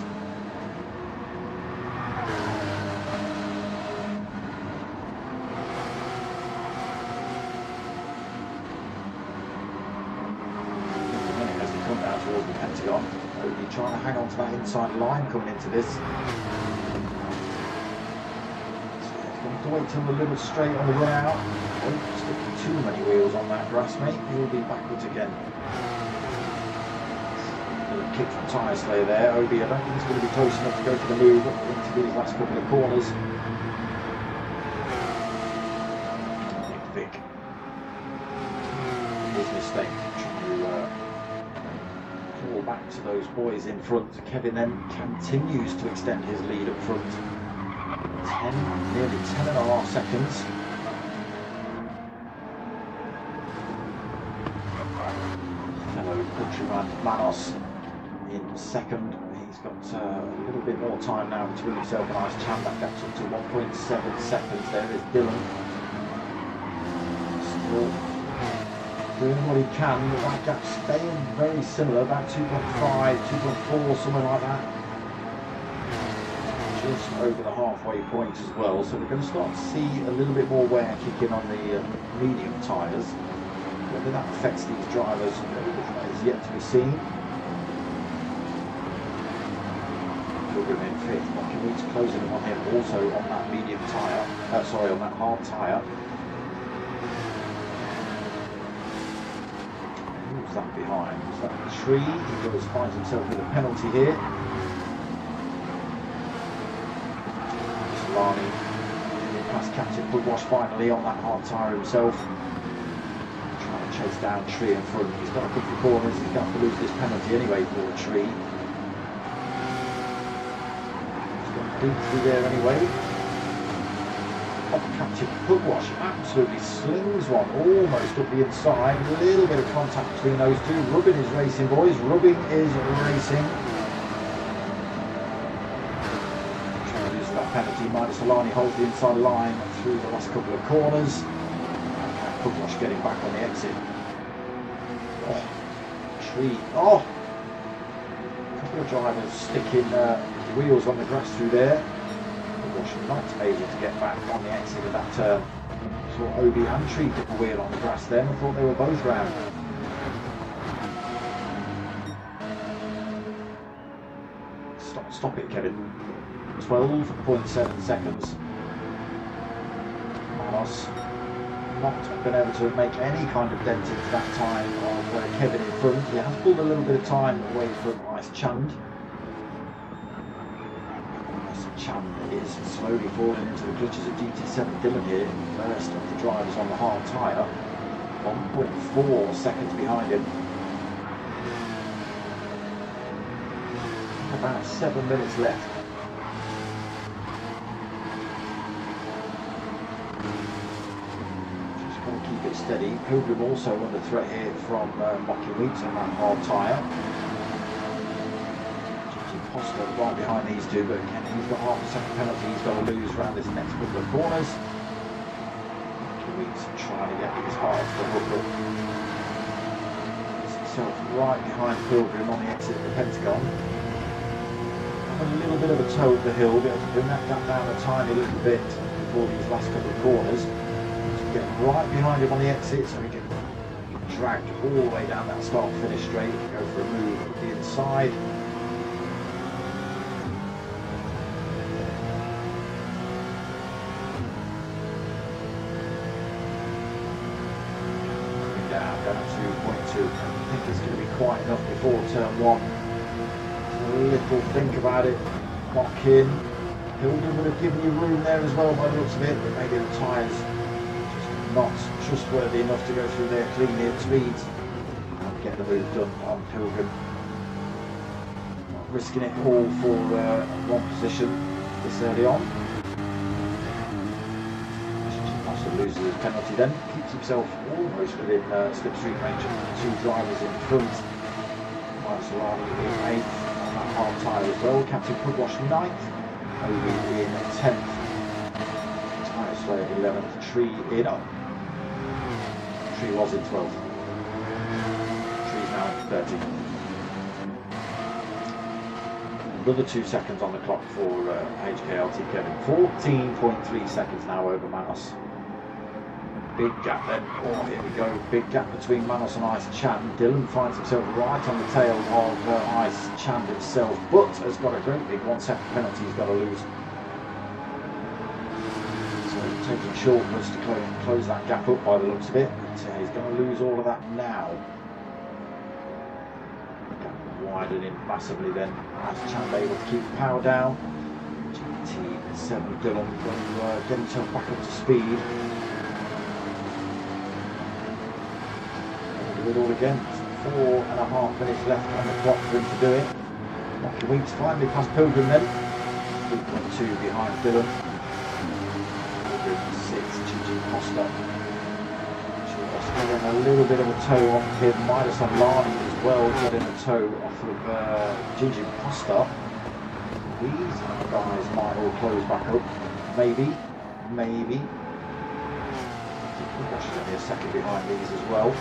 Towards the Pentagon. Obi trying to hang on to that inside line coming into this. So he's going to wait till the little straight on the run out. Don't stick too many wheels on that grass, mate. He'll be backwards again. Little kick from tyre slayer there. Obi, I don't think he's going to be close enough to go for the move into these last couple of corners. Nick Vick. His mistake. Back to those boys in front. Kevin then continues to extend his lead up front. Nearly 10.5 seconds. Fellow countryman Manos in second. He's got a little bit more time now between himself and Ice Chand. That gap's up to 1.7 seconds. There is Dylan. Still doing what he can, but that gap's staying very similar, about 2.5, 2.4, something like that. Just over the halfway point as well, so we're going to start to see a little bit more wear kicking on the medium tyres. Whether that affects these drivers is yet to be seen. Pilgrim in fifth, Locking Weeks closing in on him, also on that medium tyre, on that hard tyre. That behind. Is that the Tree? He goes, finds himself with a penalty here. Solani past Captain Pugwash finally on that hard tyre himself. Trying to chase down Tree in front. He's got a couple of corners. He's going to have to lose this penalty anyway for Tree. He's got deep through there anyway. Captain Pugwash absolutely slings one almost up the inside. A little bit of contact between those two. Rubbing is racing, boys. Rubbing is racing. Trying to lose that penalty. Midas Alani holds the inside line through the last couple of corners. And Pugwash getting back on the exit. Oh, Tree. Oh! A couple of drivers sticking wheels on the grass through there. Not able to get back on the exit of that turn. Saw Obi and Tree dip a wheel on the grass then. I thought they were both round. Stop it, Kevin. 12.7 seconds. Manos not been able to make any kind of dent into that time of Kevin in front. He has pulled a little bit of time away from Ice Chand. Chand is slowly falling into the clutches of GT7 Dylan here. First of the drivers on the hard tyre. 1.4 seconds behind him. About 7 minutes left. Just got to keep it steady. Pilgrim also under threat here from Mocky Weeks on that hard tyre. Costa right behind these two, but again, he's got half a second penalty he's got to lose around this next couple of corners. Weeks trying to get his hard to the hook up. Gets himself right behind Pilgrim on the exit of the Pentagon. A little bit of a toe up the hill, be able to bring that gap down a tiny little bit before these last couple of corners. Just get right behind him on the exit so he can be dragged all the way down that start-finish straight, go for a move at the inside. I think it's going to be quite enough before turn one. A little think about it. Lock in. Pilgrim would have given you room there as well by the looks of it, but maybe the tyres just not trustworthy enough to go through there cleanly at speed and get the move done on Pilgrim. Not risking it all for one position this early on. Loses his penalty then, keeps himself almost within slipstream range of the two drivers in front. Midas Alani in 8th on that hard tyre as well. Captain Pugwash 9th, Obi in 10th, Tyre Slayer 11th, Tree in up. Tree was in 12th. Tree's now in 13th. Another 2 seconds on the clock for HKLT Kevin. 14.3 seconds now over Manos. Big gap then. Oh, here we go. Big gap between Manos and Ice Chand. Dylan finds himself right on the tail of Ice Chand himself, but has got a great big 1 second penalty he's got to lose. So taking shortcuts to close that gap up by the looks of it. But he's going to lose all of that now. Gap widening massively then. Ice Chand able to keep the power down. GT7 Dylan will get himself back up to speed. It all again. 4.5 minutes left on the clock for him to do it. Mocky Weeks finally past Pilgrim then. 3.2 behind Dylan. Pilgrim 6, GG Costa. Getting a little bit of a toe off him. Midas Alani as well getting a toe off of GG Costa. These guys might all close back up. Maybe. Gosh, he's only a second behind these as well.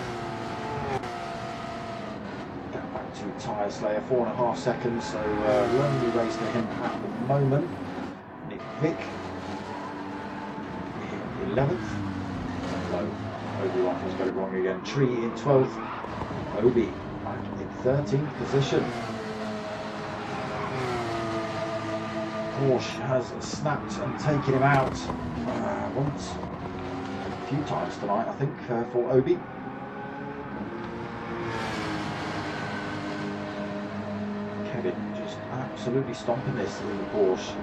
Back to Tyre Slayer, 4.5 seconds, so lonely race to him at the moment. Nick Vick, 11th. No, Obi Waffles got it wrong again. Tree in 12th. Obi back in 13th position. Porsche has snapped and taken him out once, a few times tonight, I think, for Obi. Kevin just absolutely stomping this in the Porsche.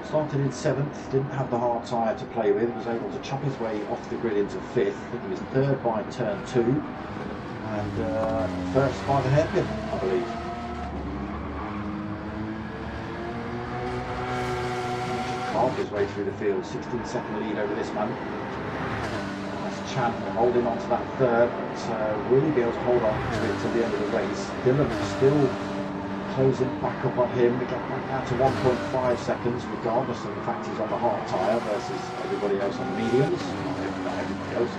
Started in 7th, didn't have the hard tyre to play with, was able to chop his way off the grid into 5th. I think he was 3rd by turn 2 and 1st by the hairpin, I believe. Carved his way through the field, 16-second lead over this man. That's Chan holding on to that 3rd, but really be able to hold on to it till the end of the race. Dylan still closing back up on him. We get back down to 1.5 seconds, regardless of the fact he's on the hard tyre versus everybody else on the mediums. Not everybody else.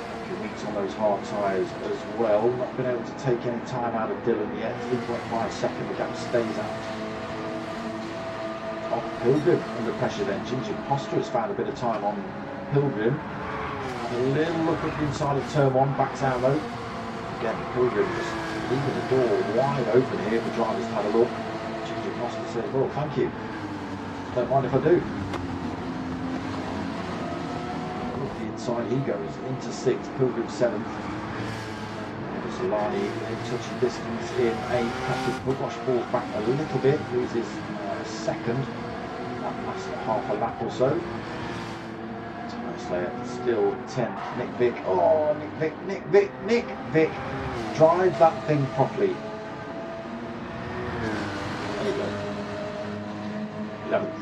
A few weeks on those hard tyres as well. Not been able to take any time out of Dylan yet. 3.5 second, the gap stays out. Off Pilgrim under pressure then. Ginger Poster has found a bit of time on Pilgrim. A little look at the inside of turn 1, backs out though. Again, Pilgrim just leaving the door wide open here. The driver's had a look. Ginger Poster says, well, thank you. Don't mind if I do. Look at the inside he goes. Into 6th, Pilgrim 7th. Solani in touching distance in 8th. Patrick Bugosh falls back a little bit. Loses 2nd. That last half a lap or so. Still 10th, Nick Vick. Oh, Nick Vick. Drive that thing properly. There you go. 11th.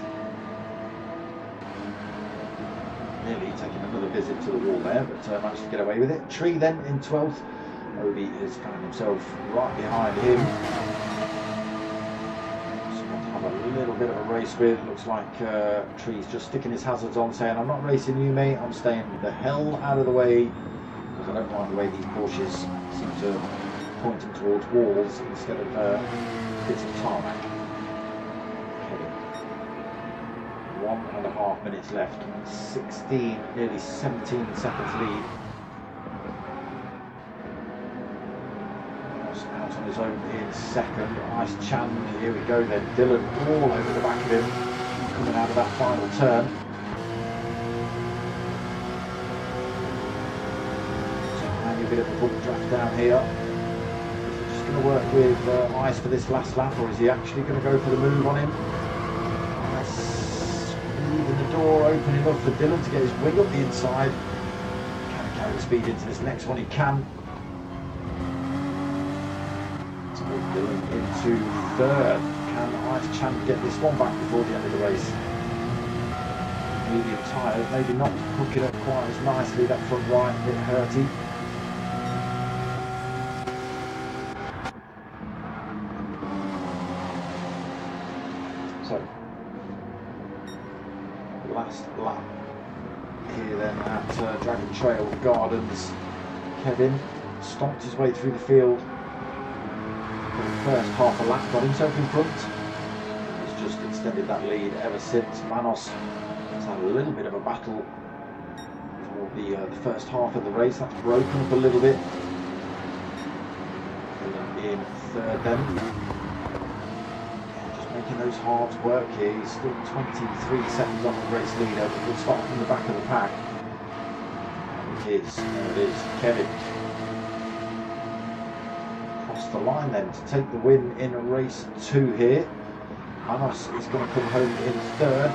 Nearly taking another visit to the wall there, but managed to get away with it. Tree then in 12th. Obi has found himself right behind him. A little bit of a race with. Looks like Tree's just sticking his hazards on, saying, I'm not racing you, mate, I'm staying the hell out of the way, because I don't like the way these Porsches seem to point them towards walls instead of bits of tarmac. 1.5 minutes left, 16, nearly 17 seconds lead. Out on his own in 2nd. Ice Chan, here we go then. Dylan all over the back of him, coming out of that final turn. So maybe a bit of a bump draft down here. Is he just going to work with Ice for this last lap, or is he actually going to go for the move on him? That's leaving the door open enough for Dylan to get his wing up the inside. Can he carry the speed into this next one? He can. Dylan into 3rd. Can Ice Chan get this one back before the end of the race? Medium tyres, maybe not hooking up quite as nicely. That front right, a bit hurty. So, last lap here then at Dragon Trail Gardens. Kevin stomped his way through the field. For the first half a lap, got himself in front. He's just extended that lead ever since. Manos has had a little bit of a battle for the first half of the race. That's broken up a little bit. In 3rd then. Just making those hards work here. He's still 23 seconds off the race leader. We'll start from the back of the pack. And it is Kevin. The line then to take the win in race 2 here. Manos is going to come home in 3rd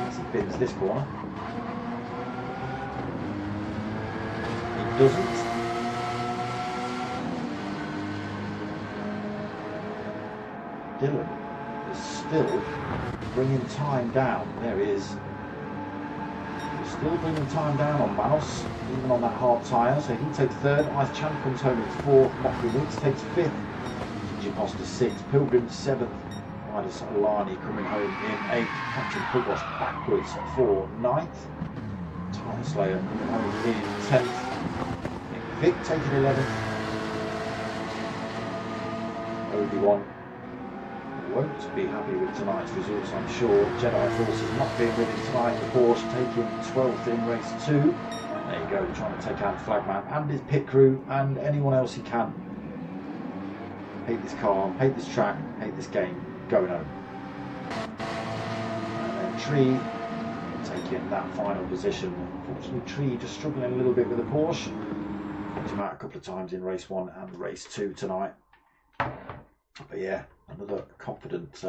as he bins this corner. He doesn't. Dylan is still bringing time down. There he is. He's still bringing time down on Manos, even on that hard tyre, so he takes 3rd. Ice Chan comes home in 4th. Mockery Winks takes 5th. Ginger Poster 6th. Pilgrim 7th. Midas Alani coming home in 8th. Patrick Bugosh backwards for 9th. Tyre Slayer coming home in 10th. Nick Vick taking 11th. Obi-Wan won't be happy with tonight's results, I'm sure. Jedi Force has not been with him tonight. The Porsche taking 12th in race 2. There you go, trying to take out the flagman and his pit crew and anyone else he can. Hate this car, hate this track, hate this game, going home. And then Tree taking that final position. Unfortunately, Tree just struggling a little bit with the Porsche. use him out a couple of times in race 1 and race 2 tonight. But yeah, another confident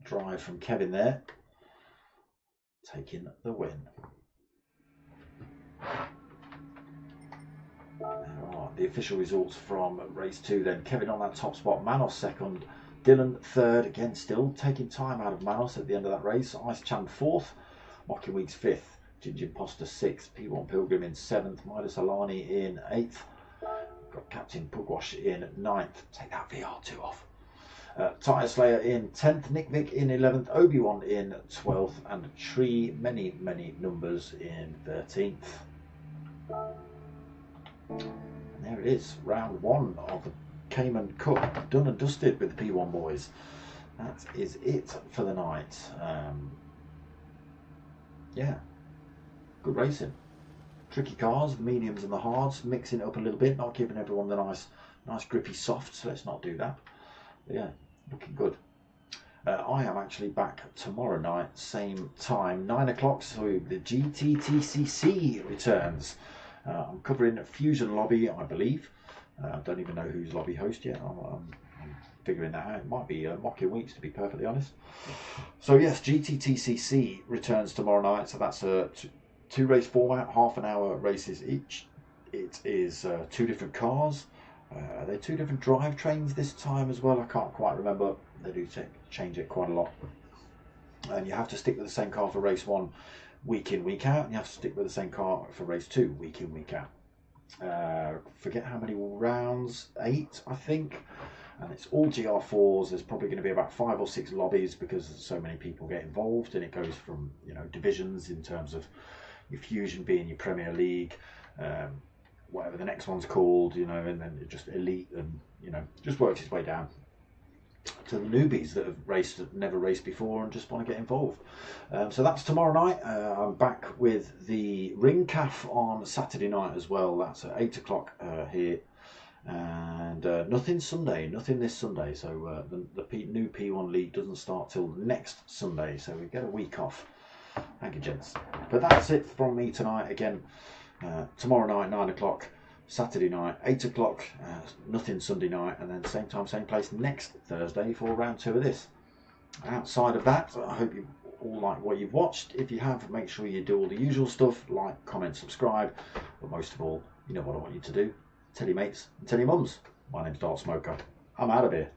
drive from Kevin there, taking the win. There are the official results from race 2 then. Kevin on that top spot, Manos second, Dylan third, again still taking time out of Manos at the end of that race. Ice Chan fourth, Mocking Weeks fifth, Ginger Imposter sixth, P1 Pilgrim in seventh, Midas Alani in eighth, got Captain Pugwash in ninth. Take that VR2 off. Tire Slayer in 10th, Nick Vic in 11th, Obi-Wan in 12th, and Tree Many Numbers in 13th. And there it is, round 1 of the Cayman Cup, done and dusted with the P1 boys. That is it for the night. Yeah, good racing. Tricky cars, the mediums and the hards, mixing it up a little bit, not giving everyone the nice grippy softs. Let's not do that. But yeah, looking good. I am actually back tomorrow night, same time, 9 o'clock, so the GTTCC returns. I'm covering Fusion Lobby, I believe. I don't even know who's lobby host yet. I'm figuring that out. It might be Mocking Weeks, to be perfectly honest. So yes, GTTCC returns tomorrow night. So that's a two race format, half an hour races each. It is 2 different cars. They're 2 different drivetrains this time as well. I can't quite remember. They do change it quite a lot. And you have to stick with the same car for race 1 week in, week out. And you have to stick with the same car for race 2 week in, week out. Forget how many rounds, 8 I think, and it's all GR4s. There's probably going to be about 5 or 6 lobbies because so many people get involved, and it goes from, you know, divisions in terms of your Fusion being your Premier League, whatever the next one's called, you know, and then it just Elite, and you know, just works its way down to the newbies that have never raced before and just want to get involved. So that's tomorrow night. I'm back with the Ring Calf on Saturday night as well. That's at 8 o'clock here, and nothing Sunday, nothing this Sunday. So the new P1 League doesn't start till next Sunday, so we get a week off. Thank you, gents. But that's it from me tonight. Again, tomorrow night 9 o'clock. Saturday night, 8 o'clock, nothing Sunday night, and then same time, same place next Thursday for round 2 of this. Outside of that, I hope you all like what you've watched. If you have, make sure you do all the usual stuff, like, comment, subscribe, but most of all, you know what I want you to do. Tell your mates and tell your mums. My name's Dark Smoker. I'm out of here.